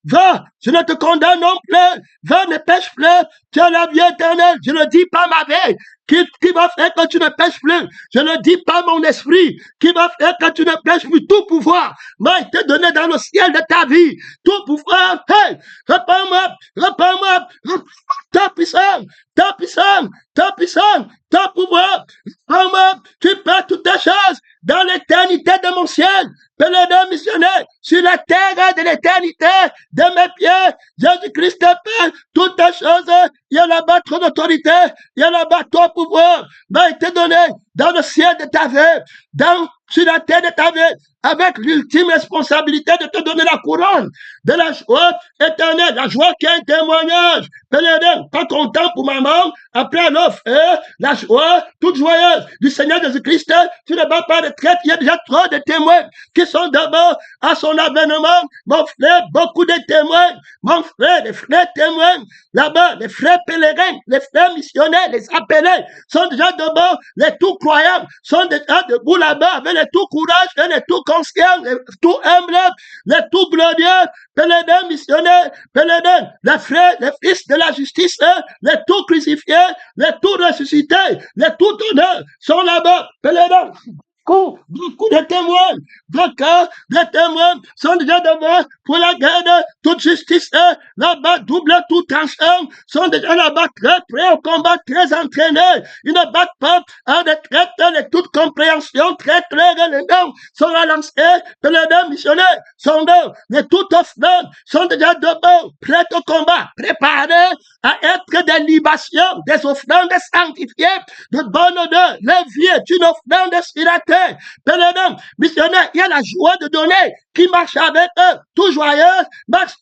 Va, je ne te condamne non plus. Va, ne pêche plus. Tu as la vie éternelle. Je ne dis pas ma vie. Qui va faire que tu ne pêches plus? Je ne dis pas mon esprit. Qui va faire que tu ne pêches plus? Tout pouvoir m'a été donné dans le ciel de ta vie. Tout pouvoir. Hey, repends-moi. Ta puissance, ta puissance, ta puissance, ta pouvoir. Repends-moi. Tu peux toutes tes choses dans l'éternité de mon ciel. Pèlerin missionnaire sur la terre de l'éternité de mes pieds. Jésus-Christ Père, toutes les choses, il y a là-bas trop d'autorité, il y a là-bas ton pouvoir, m'a été donné dans le ciel de ta vie, sur la terre de ta vie, avec l'ultime responsabilité de te donner la couronne de la joie éternelle, la joie qui est un témoignage. Pèlerin, pas content pour maman, après l'offre, la joie toute joyeuse du Seigneur Jésus-Christ, tu ne vas pas de traite, il y a déjà trop de témoins qui sont d'abord à son avènement. Mon frère, beaucoup de témoins, mon frère, les frères témoins, là-bas, les frères pèlerins, les frères missionnaires, les appelés, sont déjà d'abord les tout croyants, sont déjà debout là-bas avec les tout courage et les tout conscients, les tout humbles, les tout glorieux, pèlerins missionnaires, pèlerins, les frères, les fils de la justice, les tout crucifiés, les tout ressuscités, les tout honneurs sont là-bas, pèlerins. Beaucoup de témoins, de témoins sont déjà devant pour la guerre, toute justice, là-bas, double, tout tranchant, sont déjà là-bas très prêts au combat, très entraînés. Ils ne battent pas en retraite, les toute compréhension, très claire, les noms sont relancés, les noms missionnaires sont là, les tout offrandes sont déjà debout, prêts au combat, préparés à être des libations, des offrandes sanctifiées, de bonne odeur. La vie est une offrande spirituelle. Pèlerin, missionnaire, il y a la joie de donner qui marche avec eux, tout joyeux, marche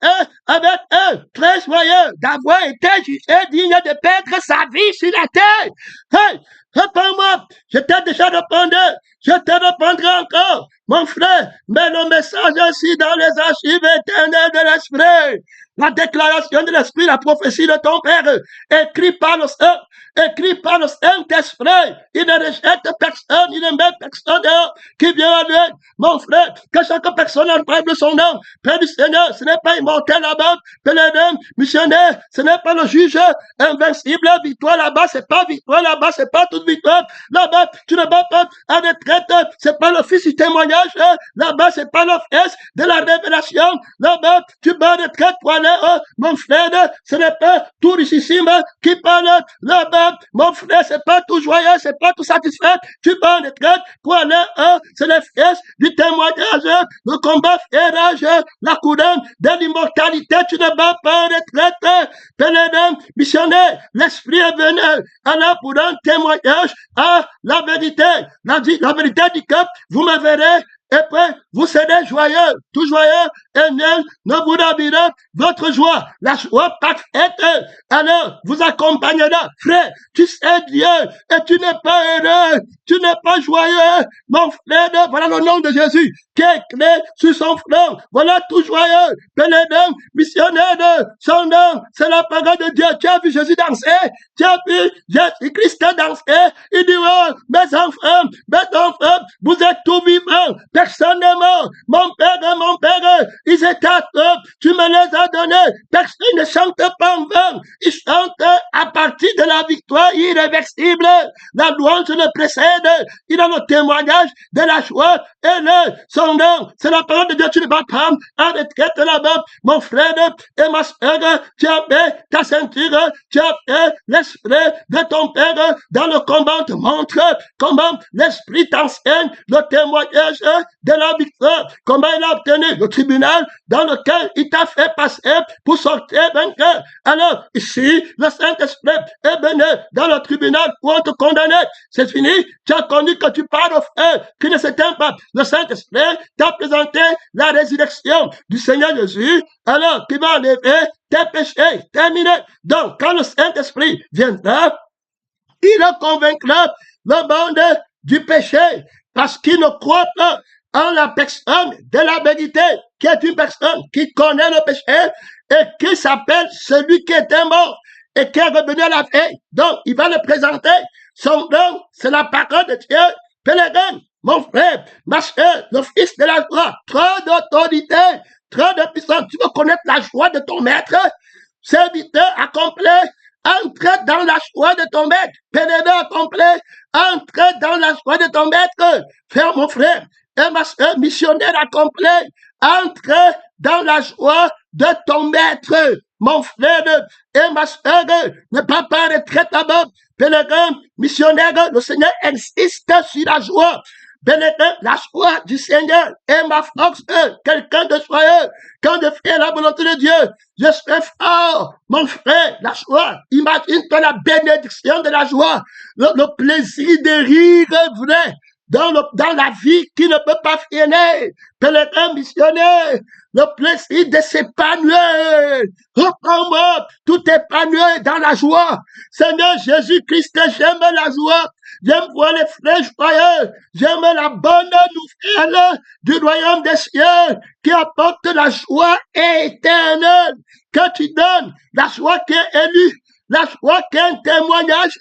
avec eux, très joyeux, d'avoir été jugé digne de perdre sa vie sur la terre. Hey, réponds-moi, je t'ai déjà répondu, je te répondrai encore, mon frère, mets le message aussi dans les archives éternelles de l'esprit. La déclaration de l'esprit, la prophétie de ton père, écrit par le Saint-Esprit. Il ne rejette personne, il ne met personne dehors qui vient à lui. Mon frère, que chaque personne emprunte son nom. Père du Seigneur, ce n'est pas immortel là-bas. Pèlerin, missionnaire, ce n'est pas le juge invincible. Victoire là-bas, c'est pas victoire là-bas, c'est pas toute victoire. Là-bas, tu ne vas pas à retraite, c'est pas le fils du témoignage. Là-bas, Là-bas, c'est pas l'offense de la révélation. Là-bas, tu vas retraite pour aller, mon frère, ce n'est pas tout richissime qui parle. Là-bas, mon frère, c'est pas tout joyeux, c'est pas tout satisfait. Tu vas en retraite pour aller, c'est l'offense du témoignage, le combat ferrage, la couronne de l'immortalité. Tu ne vas pas en retraite. Pèlerin, missionnaire, l'esprit est venu. Alors, pour un témoignage à la vérité, la vérité du cap, vous me verrez, et puis vous serez joyeux, tout joyeux, et nul ne vous ravira votre joie, la joie parfaite. Alors, vous accompagnera, frère, tu sais Dieu, et tu n'es pas heureux, tu n'es pas joyeux, mon frère, voilà le nom de Jésus, qui est clé sur son front, voilà tout joyeux, pèlerin, missionnaire, son nom, c'est la parole de Dieu. Tu as vu Jésus danser, tu as vu Jésus-Christ danser, il dit, oh, mes enfants, vous êtes tout vivants, personne n'est mort, mon père, ils étaient à toi, tu me les as donnés, personne ne chante pas en vain, ils chantent à partir de la victoire irréversible, la louange le précède, il a le témoignage de la joie, et son nom, c'est la parole de Dieu, tu ne vas pas en retraite là-bas, mon frère et ma soeur, tu as fait ta ceinture, tu as fait l'esprit de ton père dans le combat, te montre comment l'esprit t'enseigne le témoignage de la victoire, comment il a obtenu le tribunal dans lequel il t'a fait passer pour sortir vainqueur. Alors, ici, le Saint-Esprit est venu dans le tribunal pour te condamner. C'est fini, tu as connu que tu parles au feu qui ne s'éteint pas. Le Saint-Esprit t'a présenté la résurrection du Seigneur Jésus, alors qui va enlever tes péchés. Terminé. Donc, quand le Saint-Esprit viendra, il convaincra le monde du péché parce qu'il ne croit pas en la personne de la vérité, qui est une personne qui connaît le péché et qui s'appelle celui qui était mort et qui est revenu à la vie. Donc, il va le présenter. Son nom, c'est la parole de Dieu. Pèlerin, mon frère, ma soeur, le fils de la joie, trop d'autorité, trop de puissance. Tu veux connaître la joie de ton maître? Serviteur accompli, entre dans la joie de ton maître. Pèlerin accompli, entre dans la joie de ton maître. Frère, mon frère, et ma soeur, missionnaire accompli, entre dans la joie de ton maître. Mon frère et ma soeur, ne pas en retraite là-bas. Pèlerin, missionnaire, le Seigneur insiste sur la joie. Pèlerin, la joie du Seigneur est ma force. Quelqu'un de joyeux, quand je fais la volonté de Dieu, je serai fort. Mon frère, la joie, imagine-toi la bénédiction de la joie, le plaisir de rire vrai. Dans la vie qui ne peut pas freiner, pèlerin missionnaire, le plaisir de s'épanouir. Reprends-moi, tout épanouir dans la joie. Seigneur Jésus-Christ, j'aime la joie. J'aime voir les frères joyeux. J'aime la bonne nouvelle du royaume des cieux qui apporte la joie éternelle que tu donnes, la joie qui est élue, la joie qui est un témoignage,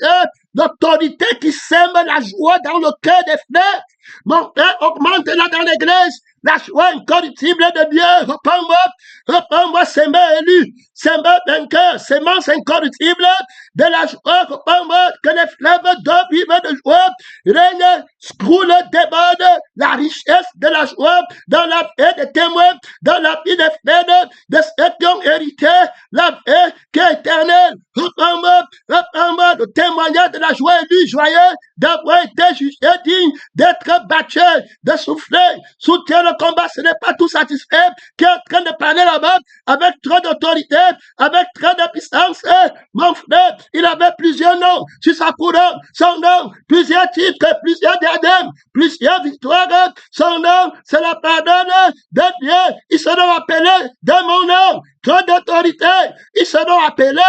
l'autorité qui sème la joie dans le cœur des frères. Mon frère, augmente-la dans l'église. La joie incorruptible de Dieu. Reprends-moi, sémence élue, sémence vainqueur, sémence incorruptible de la joie. Reprends-moi, que les fleuves d'eau vivent de joie. Règne, coule, déborde la richesse de la joie dans la vie des témoins, dans la vie des frères, de ceux qui ont hérité la vie qui est éternelle. Reprends-moi le témoignage de la joie élue, joyeux, d'avoir été jugé digne, d'être battu, de souffler, soutient le combat, ce n'est pas tout satisfait, qui est en train de parler là-bas, avec trop d'autorité, avec trop de puissance. Mon frère, il avait plusieurs noms sur sa couronne, son nom, plusieurs titres, plusieurs diadèmes, plusieurs victoires. Son nom, c'est la pardonne de Dieu. Ils seront appelés de mon nom. Trop d'autorité, ils seront appelés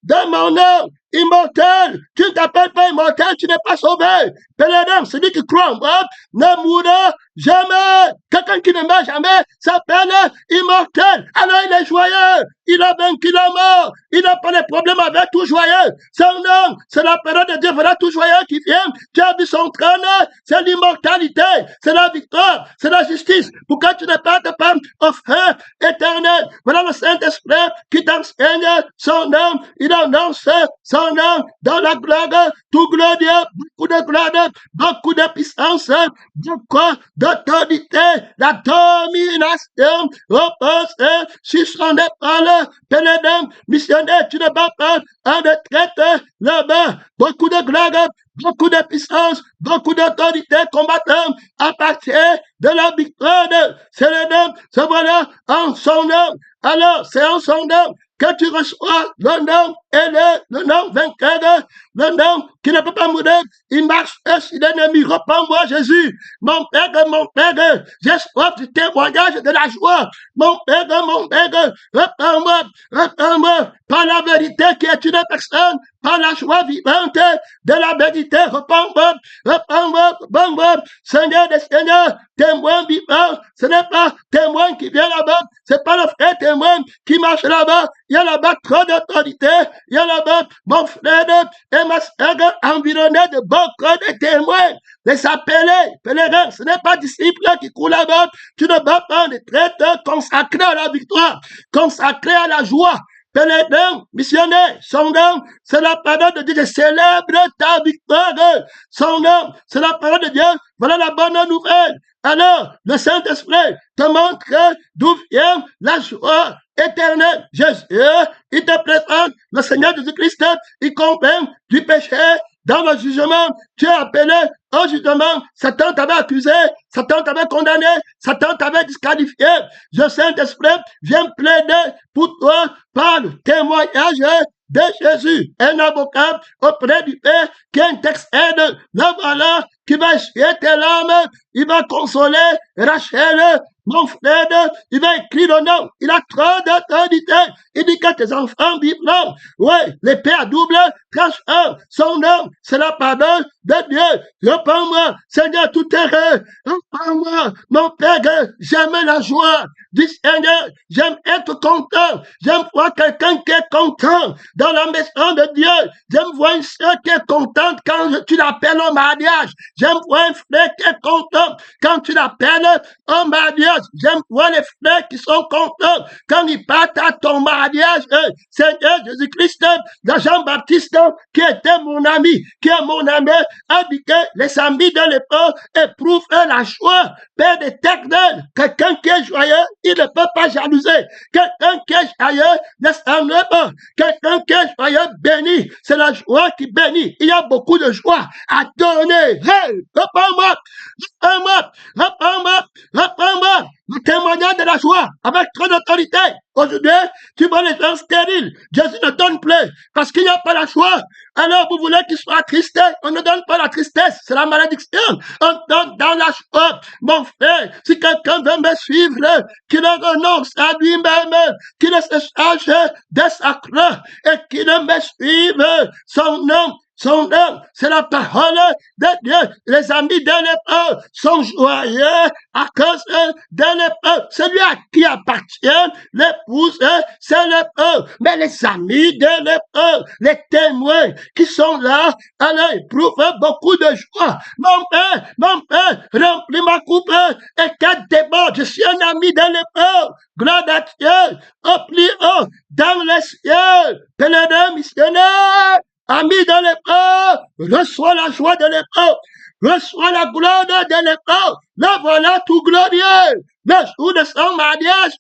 de mon nom. Immortel, tu ne t'appelles pas immortel, tu n'es pas sauvé. Pèlerin, celui qui croit en moi ne mourra jamais. Quelqu'un qui ne meurt jamais s'appelle immortel. Alors il est joyeux, il a vaincu la mort, il n'a pas de problème avec tout joyeux. Son nom, c'est la parole de Dieu, voilà tout joyeux qui vient. Tu as vu son trône, c'est l'immortalité, c'est la victoire, c'est la justice. Pourquoi tu ne parles pas au feu éternel? Voilà le Saint-Esprit qui t'enseigne son nom, il annonce son nom dans la gloire, tout glorieux, beaucoup de gloire, beaucoup de puissance, beaucoup d'autorité, la domination repose sur son épaule. Pénédem, missionnaire, tu ne bats pas en retraite là-bas. Beaucoup de gloire, beaucoup de puissance, beaucoup d'autorité combattant à partir de la victoire de Sélédem. Ce voilà en son nom. Alors, c'est en son nom que tu reçois le nom et le nom vainqueur, le nom qui ne peut pas mourir. Il marche sur l'ennemi. Reprends-moi, Jésus. Mon Père, j'ai soif du témoignage de la joie. Mon Père, reprends-moi par la vérité qui est une personne, par la joie vivante de la vérité. Reprends-moi, Seigneur des Seigneurs, témoin vivant. Ce n'est pas témoin qui vient là-bas, c'est pas le frère témoin qui marche là-bas. Il y a là-bas trop d'autorité. Il y a là-bas mon frère et ma sœur environnés de beaucoup de témoins. Les appelés, pèlerins, ce n'est pas disciples qui courent là-bas. Tu ne bats pas des traites consacrés à la victoire, consacrés à la joie. Pèlerin, missionnaire, son nom, c'est la parole de Dieu. Je célèbre ta victoire. Son nom, c'est la parole de Dieu. Voilà la bonne nouvelle. Alors, le Saint-Esprit te montre d'où vient la joie éternelle. Jésus, il te présente le Seigneur Jésus-Christ. Il convainc du péché. Dans le jugement, tu es appelé au jugement. Satan t'avait accusé, Satan t'avait condamné, Satan t'avait disqualifié. Le Saint-Esprit vient plaider pour toi par le témoignage de Jésus, un avocat auprès du Père qui intercède. Là voilà, qui va essuyer tes larmes, il va consoler Rachel, mon frère, il va écrire le nom. Il a trop d'autorité. Il dit que tes enfants vivront. Ouais, l'épée à double tranchant. Son nom, c'est la parole de Dieu. Reprends-moi, Seigneur, tout terrain. Reprends-moi, mon Père, j'aime la joie du Seigneur. J'aime être content. J'aime voir quelqu'un qui est content dans la maison de Dieu. J'aime voir une soeur qui est contente quand tu l'appelles au mariage. J'aime voir un frère qui est content quand tu l'appelles au mariage. J'aime voir les frères qui sont contents quand ils partent à ton mariage. Seigneur Jésus-Christ, de Jean-Baptiste, qui était mon ami, qui est mon ami, a dit que les amis de l'époque éprouvent la joie. Père éternel, quelqu'un qui est joyeux, il ne peut pas jalouser. Quelqu'un qui est joyeux ne s'en veut pas. Quelqu'un qui est joyeux béni. C'est la joie qui bénit. Il y a beaucoup de joie à donner. Hey, reprends-moi, reprends-moi. Le témoignage de la joie avec trop d'autorité. Aujourd'hui, tu vois les gens stériles. Jésus ne donne plus parce qu'il n'y a pas la joie. Alors vous voulez qu'il soit attristé. On ne donne pas la tristesse. C'est la malédiction. On donne dans la joie. Mon frère, si quelqu'un veut me suivre, qu'il renonce à lui-même, qu'il se charge de sa croix et qu'il me suive. Son nom, c'est la parole de Dieu. Les amis de l'époque sont joyeux à cause de l'époque. Celui à qui appartient l'épouse, c'est l'époque. Mais les amis de l'époque, les témoins qui sont là, alors ils prouvent beaucoup de joie. Mon Père, remplis ma coupe et qu'elle déborde. Je suis un ami de l'époque. Gloire à Dieu, au plus haut, dans les cieux. Pèlerin missionnaire. Ami de l'époque, reçois la joie de l'époque, reçois la gloire de l'époque. Là voilà tout glorieux. Le jour de son mariage,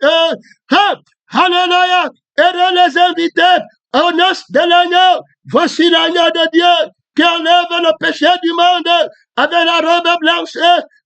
alléluia. Et les invités aux noces de l'agneau. Voici l'agneau de Dieu qui enlève le péché du monde. Avec la robe blanche,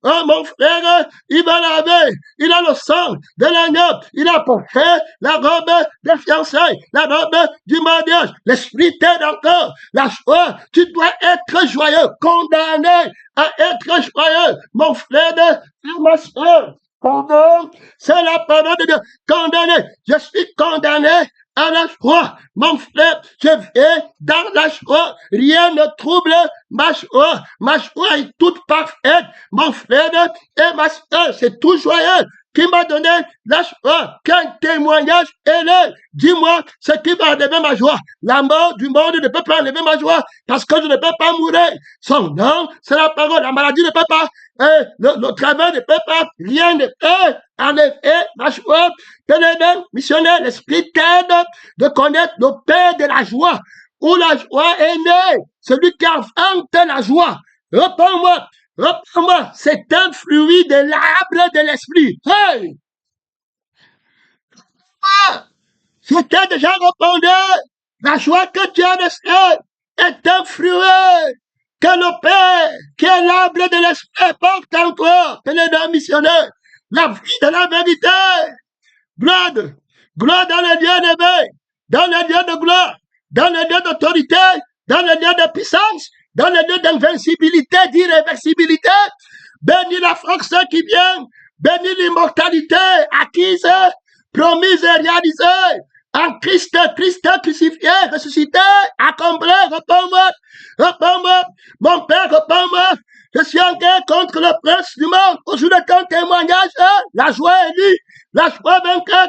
oh mon frère, il va laver, il a le sang de l'agneau, il a porté la robe de fiançailles, la robe du mariage, l'esprit t'aide encore, la joie, tu dois être joyeux, condamné à être joyeux, mon frère et ma soeur. Condamné, c'est la parole de Dieu, condamné, je suis condamné à la joie. Mon frère, je vais dans la joie. Rien ne trouble ma joie. Ma joie est toute parfaite. Mon frère et ma soeur, c'est tout joyeux qui m'a donné la joie. Quel témoignage elle est. Dis-moi ce qui va enlever ma joie. La mort du monde ne peut pas enlever ma joie parce que je ne peux pas mourir. Son nom, c'est la parole. La maladie ne peut pas. Le travail ne peut pas. Rien ne peut enlever ma joie. Pèlerin, missionnaire, l'esprit t'aide de connaître le Père de la joie, où la joie est née. Celui qui invente la joie. Reprends-moi, reprends-moi. C'est un fruit de l'arbre de l'esprit. Hey! C'était déjà répondu. La joie que tu as de ciel est un fruit que le Père, qui est l'arbre de l'esprit, porte en toi, pénétrant missionnaire. La vie de la vérité. Gloire, gloire dans le lieu d'éveil, dans le lieu de gloire, dans le lieu d'autorité, dans le lieu de puissance, dans le lieu d'invincibilité, d'irréversibilité. Bénis la force qui vient, bénis l'immortalité acquise, promise et réalisée. En Christ, Christ crucifié, ressuscité, accompli, réponds-moi, réponds-moi, mon Père, réponds-moi. Je suis en guerre contre le prince du monde. Au jour de ton témoignage, la joie est lue, la joie vainqueur,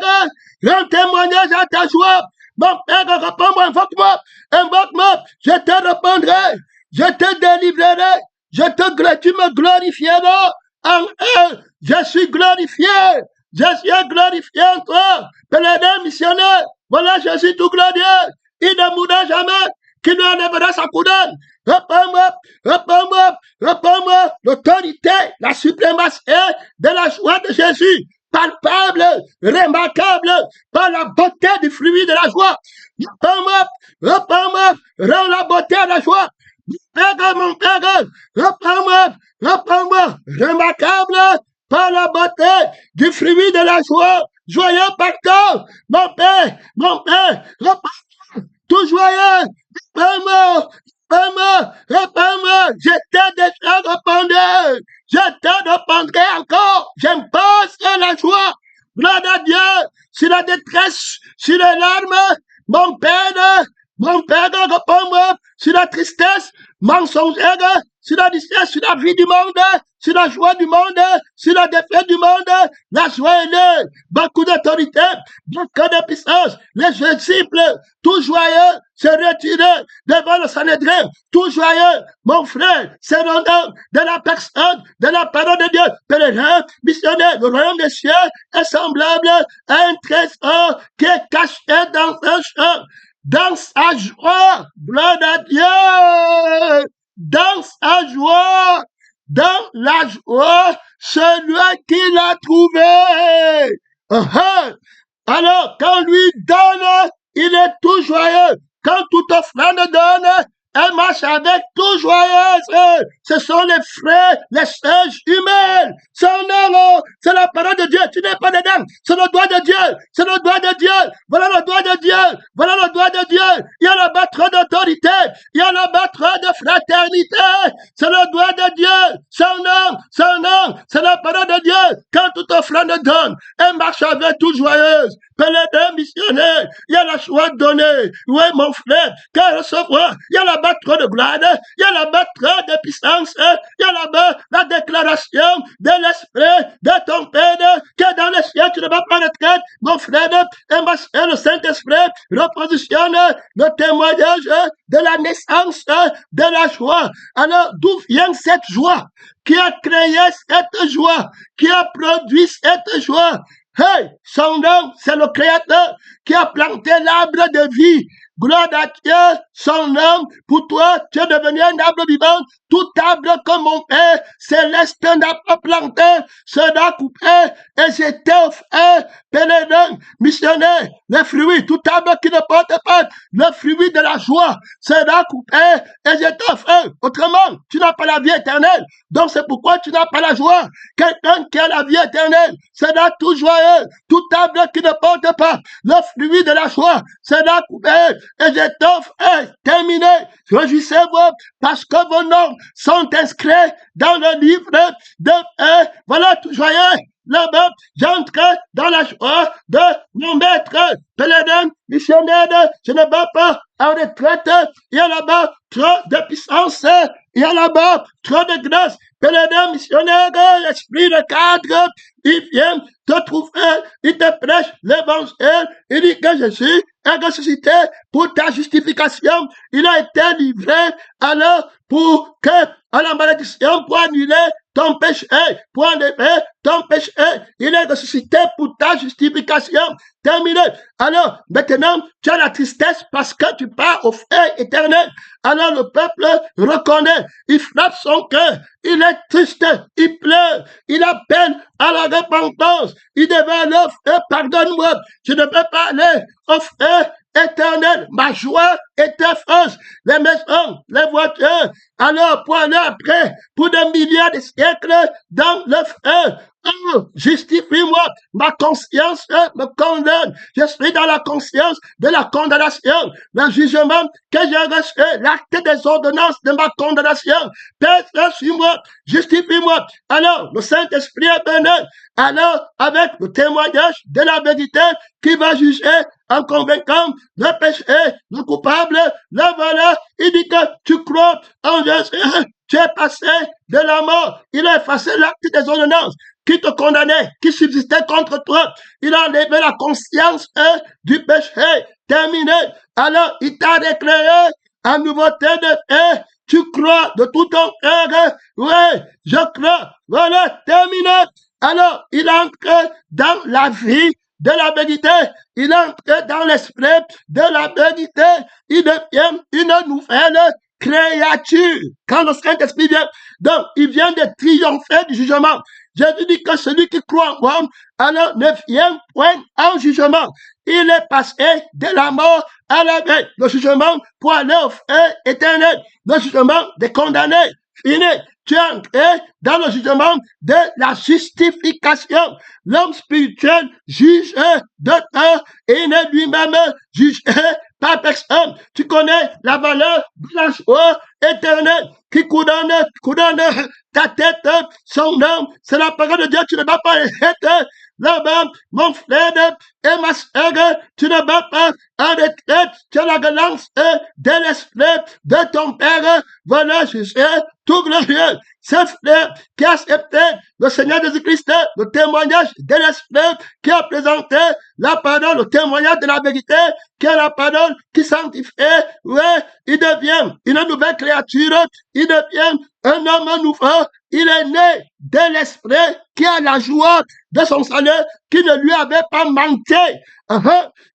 rends témoignage à ta joie. Mon Père, réponds-moi, invoque-moi, invoque-moi, je te répondrai, je te délivrerai, tu me glorifieras en eux. Je suis glorifié, je suis glorifié en toi, pèlerin missionnaire. Voilà Jésus tout glorieux, il ne mourra jamais, qui lui enlèvera sa couronne. Réponds-moi, réponds-moi, réponds-moi, l'autorité, la suprématie de la joie de Jésus, palpable, remarquable, par la beauté du fruit de la joie. Réponds-moi, réponds-moi, rends la beauté à la joie. Mon Père, reprends-moi, reprends-moi, remarquable par la beauté du fruit de la joie, joyeux pardon, mon Père, reprends-moi, tout joyeux, reprends-moi, reprends-moi, reprends-moi, je t'ai déjà répondu, je te répondrai encore, j'impose la joie, gloire à Dieu, sur la détresse, sur les larmes, mon Père, réponds-moi, sur la tristesse, mensongère, sur la tristesse, sur la vie du monde, sur la joie du monde, sur la défaite du monde, la joie est là, beaucoup d'autorité, beaucoup de puissance, les disciples, tout joyeux, se retirer devant le Sanhédrin, tout joyeux, mon frère, se rendant de la personne, de la parole de Dieu, pèlerin, missionnaire, le royaume des cieux est semblable à un trésor qui est caché dans un champ. Dans sa joie, gloire à Dieu, dans sa joie, dans la joie, celui qui l'a trouvé. Alors, quand lui donne, il est tout joyeux. Quand toute offrande donne, elle marche avec tout joyeuse. Ce sont les frères, les sœurs humaines. Son nom, c'est la parole de Dieu. Tu n'es pas dedans. C'est le doigt de Dieu. C'est le doigt de Dieu. Voilà le doigt de Dieu. Voilà le doigt de Dieu. Il y a là-bas trop d'autorité. Il y a là-bas trop de fraternité. C'est le doigt de Dieu. Son nom, c'est la parole de Dieu. Quand toute offrande donne, elle marche avec tout joyeuse. Pèlerin missionnaire, il y a la joie donnée. Oui, mon frère, qu'à recevoir, il y a là-bas trop de gloire, il y a là-bas trop de puissance, il y a là-bas la déclaration de l'esprit de ton Père, que dans le ciel tu ne vas pas retraite, mon frère, et le Saint-Esprit repositionne le témoignage de la naissance de la joie. Alors, d'où vient cette joie? Qui a créé cette joie? Qui a produit cette joie? Hey, son nom, c'est le Créateur qui a planté l'arbre de vie. Gloire à Dieu, son nom, pour toi, tu es devenu un arbre vivant. Tout arbre que mon Père céleste n'a pas planté sera coupé et je t'offre pèlerin, missionnaire, le fruit, tout arbre qui ne porte pas le fruit de la joie sera coupé et je t'offre. Autrement, tu n'as pas la vie éternelle. Donc c'est pourquoi tu n'as pas la joie. Quelqu'un qui a la vie éternelle sera tout joyeux. Tout arbre qui ne porte pas le fruit de la joie sera coupé et je t'offre terminé. Réjouissez-vous parce que vos noms sont inscrits dans le livre de voilà tout joyeux. Là-bas, j'entre dans la joie de mon maître, pèlerin, missionnaire, je ne vais pas en retraite, il y a là-bas trop de puissance, il y a là-bas trop de grâce, pèlerin, missionnaire, l'esprit de cadre, il vient te trouver, il te prêche l'évangile, il dit que Jésus est ressuscité pour ta justification, il a été livré alors pour que, à la malédiction, pour annuler ton péché, pour enlever ton péché. Il est ressuscité pour ta justification. Terminé. Alors, maintenant, tu as la tristesse parce que tu pars au feu éternel. Alors, le peuple reconnaît. Il frappe son cœur. Il est triste. Il pleure. Il a peine à la repentance. Il devait aller au feu. Pardonne-moi. Je ne peux pas aller au feu éternel. Ma joie était fausse. Les maisons, les voitures. Alors, pour aller après, pour des milliards de siècles dans le feu. Oh, justifie-moi, ma conscience me condamne. Je suis dans la conscience de la condamnation, le jugement que j'ai reçu, l'acte des ordonnances de ma condamnation. Père sur moi, justifie-moi. Alors, le Saint-Esprit est venu. Alors, avec le témoignage de la vérité qui va juger en convaincant le péché, le coupable, le voleur, il dit que tu crois en Jésus. Tu es passé de la mort. Il a effacé l'acte des ordonnances qui te condamnait, qui subsistait contre toi. Il a enlevé la conscience du péché. Terminé. Alors, il t'a déclaré en nouveauté de paix. Tu crois de tout ton cœur. Oui, je crois. Voilà, terminé. Alors, il entre dans la vie de la vérité. Il entre dans l'esprit de la vérité. Il devient une nouvelle créature. Quand le Saint-Esprit vient, donc, il vient de triompher du jugement. Jésus dit que celui qui croit en moi, alors ne vient point en jugement. Il est passé de la mort à la vie. Le jugement pour aller au feu éternel. Le jugement des condamnés. Fini. Tu es entré dans le jugement de la justification. L'homme spirituel juge de toi et il est lui-même jugé par personne. Tu connais la valeur de la joie éternelle qui coudonne ta tête, son âme. C'est la parole de Dieu. Tu ne vas pas être là-bas, mon frère et ma soeur. Tu ne vas pas en retraite. Tu as la relance de l'esprit de ton Père. Voilà, Jésus, tout glorieux. Ce frère qui a accepté le Seigneur Jésus-Christ, le témoignage de l'esprit, qui a présenté la parole, le témoignage de la vérité, qui a la parole qui sanctifie, ouais, il devient une nouvelle créature, il devient un homme nouveau, il est né de l'esprit qui a la joie de son salut, qui ne lui avait pas manqué.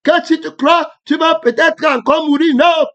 Que si tu crois, tu vas peut-être encore mourir. Non,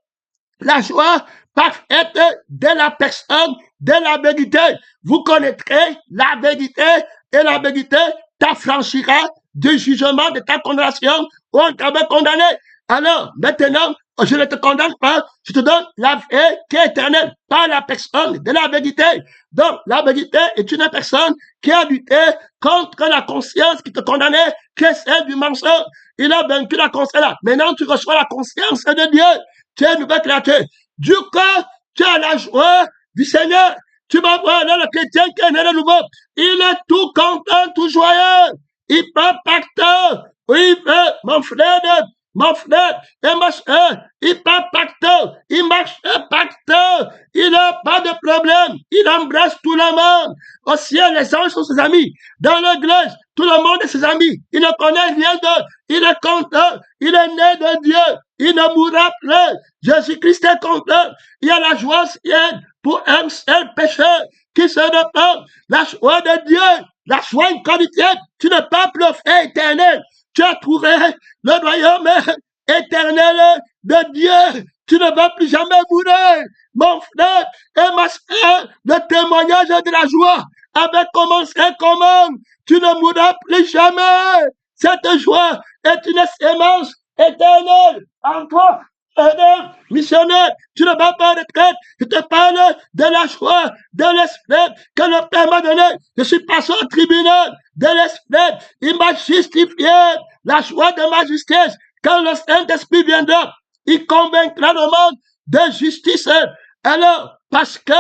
la joie parfaite de la personne de la vérité. Vous connaîtrez la vérité et la vérité t'affranchira du jugement de ta condamnation où on t'avait condamné. Alors, maintenant, je ne te condamne pas, je te donne la vie qui est éternelle par la personne de la vérité. Donc, la vérité est une personne qui a lutté contre la conscience qui te condamnait, qui est celle du mensonge. Il a vaincu la conscience. Maintenant, tu reçois la conscience de Dieu. Tu es une nouvelle créature. Du coup, tu as la joie du Seigneur. Tu vas voir là le chrétien qui est né de nouveau. Il est tout content, tout joyeux. Il part partout. Oui, mon frère et ma soeur, il part partout. Il marche partout. Il n'a pas de problème. Il embrasse tout le monde. Au ciel, les anges sont ses amis. Dans l'église, tout le monde est ses amis. Il ne connaît rien d'autre. Il est content. Il est né de Dieu. Il ne mourra plus. Jésus-Christ est content. Il y a la joie ciel pour un seul pécheur qui se repent. La joie de Dieu, la joie incarnée. Tu ne peux plus faire éternel. Tu as trouvé le royaume éternel de Dieu. Tu ne vas plus jamais mourir. Mon frère et ma soeur, le témoignage de la joie avait commencé comment? Tu ne mourras plus jamais. Cette joie est une sémence éternelle en toi. Missionnaire, tu ne vas pas en retraite. Je te parle de la joie, de l'esprit que le Père m'a donné. Je suis passé au tribunal de l'esprit. Il m'a justifié la joie de ma justice. Quand le Saint-Esprit viendra, il convaincra le monde de justice. Alors, parce que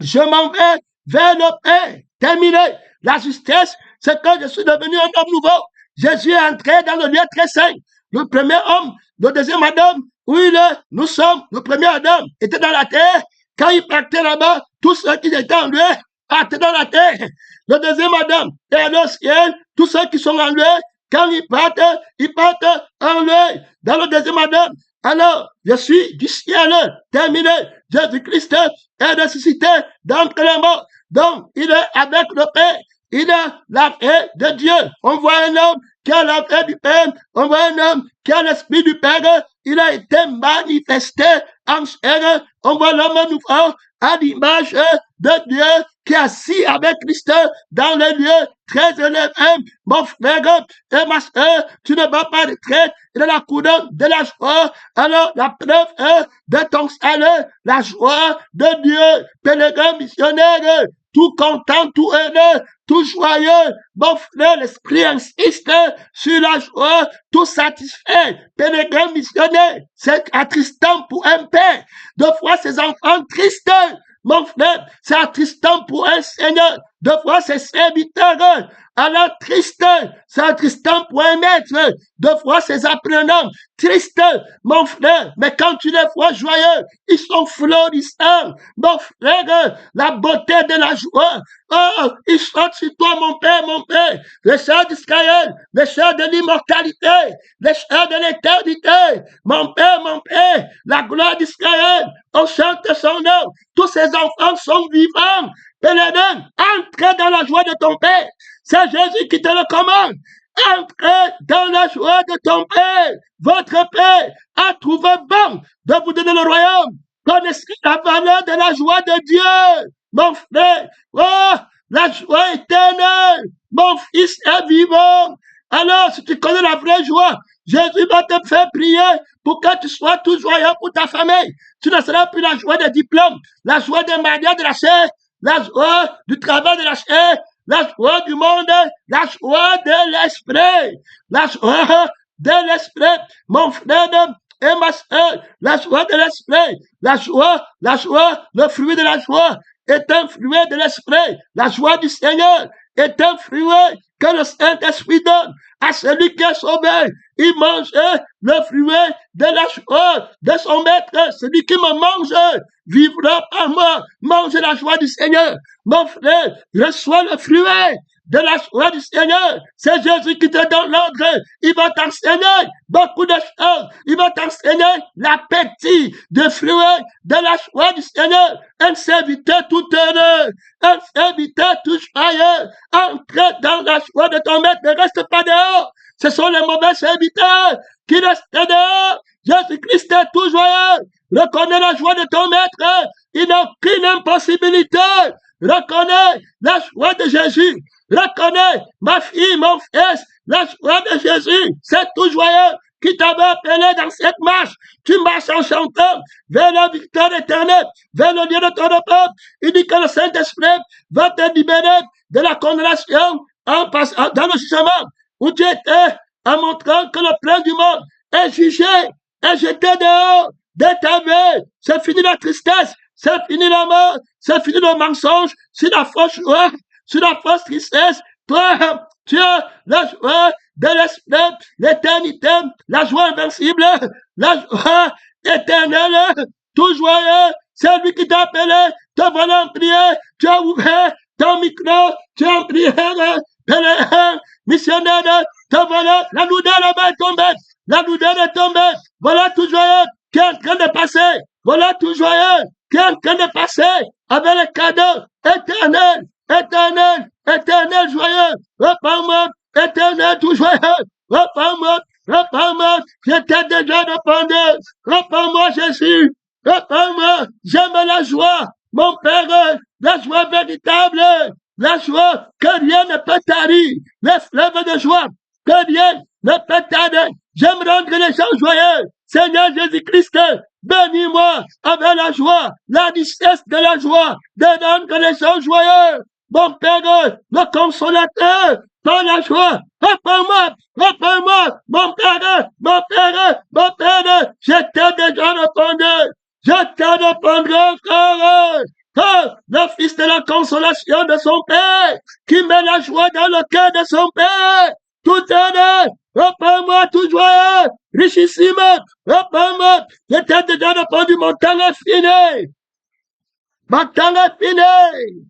je m'en vais vers le Père. Terminé. La justice, c'est que je suis devenu un homme nouveau. Jésus est entré dans le lieu très saint. Le premier homme, le deuxième Adam, oui, nous sommes, le premier Adam était dans la terre. Quand il partait là-bas, tous ceux qui étaient en lui partaient dans la terre. Le deuxième Adam est allé au ciel. Tous ceux qui sont en lui, quand ils partent en lui. Dans le deuxième Adam, alors, je suis du ciel. Terminé. Jésus-Christ est ressuscité d'entre les morts. Donc, il est avec le Père. Il a la paix de Dieu. On voit un homme qui a la paix du Père. On voit un homme qui a l'esprit du Père. Il a été manifesté en chair. On voit l'homme nouveau à l'image de Dieu qui est assis avec Christ dans les lieux très élevés. Mon frère et ma soeur, tu ne vas pas retraite de la couronne de la joie. Alors, la preuve de ton salut, la joie de Dieu, pèlerin missionnaire, tout content, tout heureux, tout joyeux. Mon frère, l'esprit insiste sur la joie, tout satisfait. Pèlerin missionnaire, c'est attristant pour un père de voir ses enfants tristes. Mon frère, c'est attristant pour un Seigneur de voir ses serviteurs alors triste, c'est attristant pour un maître de voir ses apprenants tristes, mon frère, mais quand tu les vois joyeux, ils sont florissants, mon frère, la beauté de la joie, oh, ils chantent sur toi, mon Père, les chants d'Israël, les chants de l'immortalité, les chants de l'éternité, mon Père, la gloire d'Israël, on chante son nom, tous ses enfants sont vivants, pèlerin, entre dans la joie de ton Père. C'est Jésus qui te le commande. Entrez dans la joie de ton Père. Votre Père a trouvé bon de vous donner le royaume. Connaissez la valeur de la joie de Dieu. Mon frère, oh, la joie éternelle. Mon fils est vivant. Alors, si tu connais la vraie joie, Jésus va te faire prier pour que tu sois tout joyeux pour ta famille. Tu ne seras plus la joie des diplômes, la joie des mariages de la chair, la joie du travail de la chair, la joie du monde, la joie de l'esprit, la joie de l'esprit, mon frère et ma soeur, la joie de l'esprit, la joie, le fruit de la joie est un fruit de l'esprit, la joie du Seigneur est un fruit que le Saint-Esprit donne à celui qui est sauvé. Il mange le fruit de la joie de son maître. Celui qui me mange vivra par moi. Mange la joie du Seigneur. Mon frère, reçois le fruit de la joie du Seigneur. C'est Jésus qui te donne l'ordre. Il va t'enseigner beaucoup de choses. Il va t'enseigner l'appétit de fruits de la joie du Seigneur. Un serviteur tout heureux, un serviteur tout joyeux. Entre dans la joie de ton maître. Ne reste pas dehors. Ce sont les mauvais serviteurs qui restent dehors. Jésus-Christ est tout joyeux. Reconnais la joie de ton maître. Il n'a aucune impossibilité. Reconnais la joie de Jésus. Reconnais, ma fille, mon fils, la joie de Jésus. C'est tout joyeux qui t'avait appelé dans cette marche. Tu marches en chantant vers la victoire éternelle, vers le lieu de ton repos. Il dit que le Saint-Esprit va te libérer de la condamnation dans le jugement où tu étais, en montrant que le prince du monde est jugé, est jeté dehors de ta vie. C'est fini la tristesse, c'est fini la mort, c'est fini le mensonge, c'est la fausse joie, c'est la fausse tristesse. Toi, tu as la joie de l'esprit, l'éternité, la joie invincible, la joie éternelle, tout joyeux. C'est lui qui t'a appelé, te voilà en prière, tu as ouvert ton micro, tu es en prière, pèlerin, missionnaire, te voilà, la lourdeur là-bas est tombée, la lourdeur est tombée, voilà tout joyeux qui est en train de passer, voilà tout joyeux qui est en train de passer avec les cadeaux éternels, éternel, éternel joyeux, repars-moi, éternel tout joyeux, repars-moi, je t'ai déjà répondu, repars-moi Jésus, repars-moi, j'aime la joie, mon Père, la joie véritable, la joie que rien ne peut tarir, les fleuves de joie, que rien ne peut tarir, j'aime rendre les gens joyeux, Seigneur Jésus-Christ, bénis-moi avec la joie, la richesse de la joie, de rendre les gens joyeux, mon Père, le consolateur, par la joie, repars-moi, mon Père, je t'ai déjà répondu, je t'ai répondu encore, le Fils de la consolation de son Père, qui met la joie dans le cœur de son Père, tout heureux, repars-moi tout joyeux, richissime, repars-moi, je t'ai déjà répondu, mon temps est fini, mon temps est fini.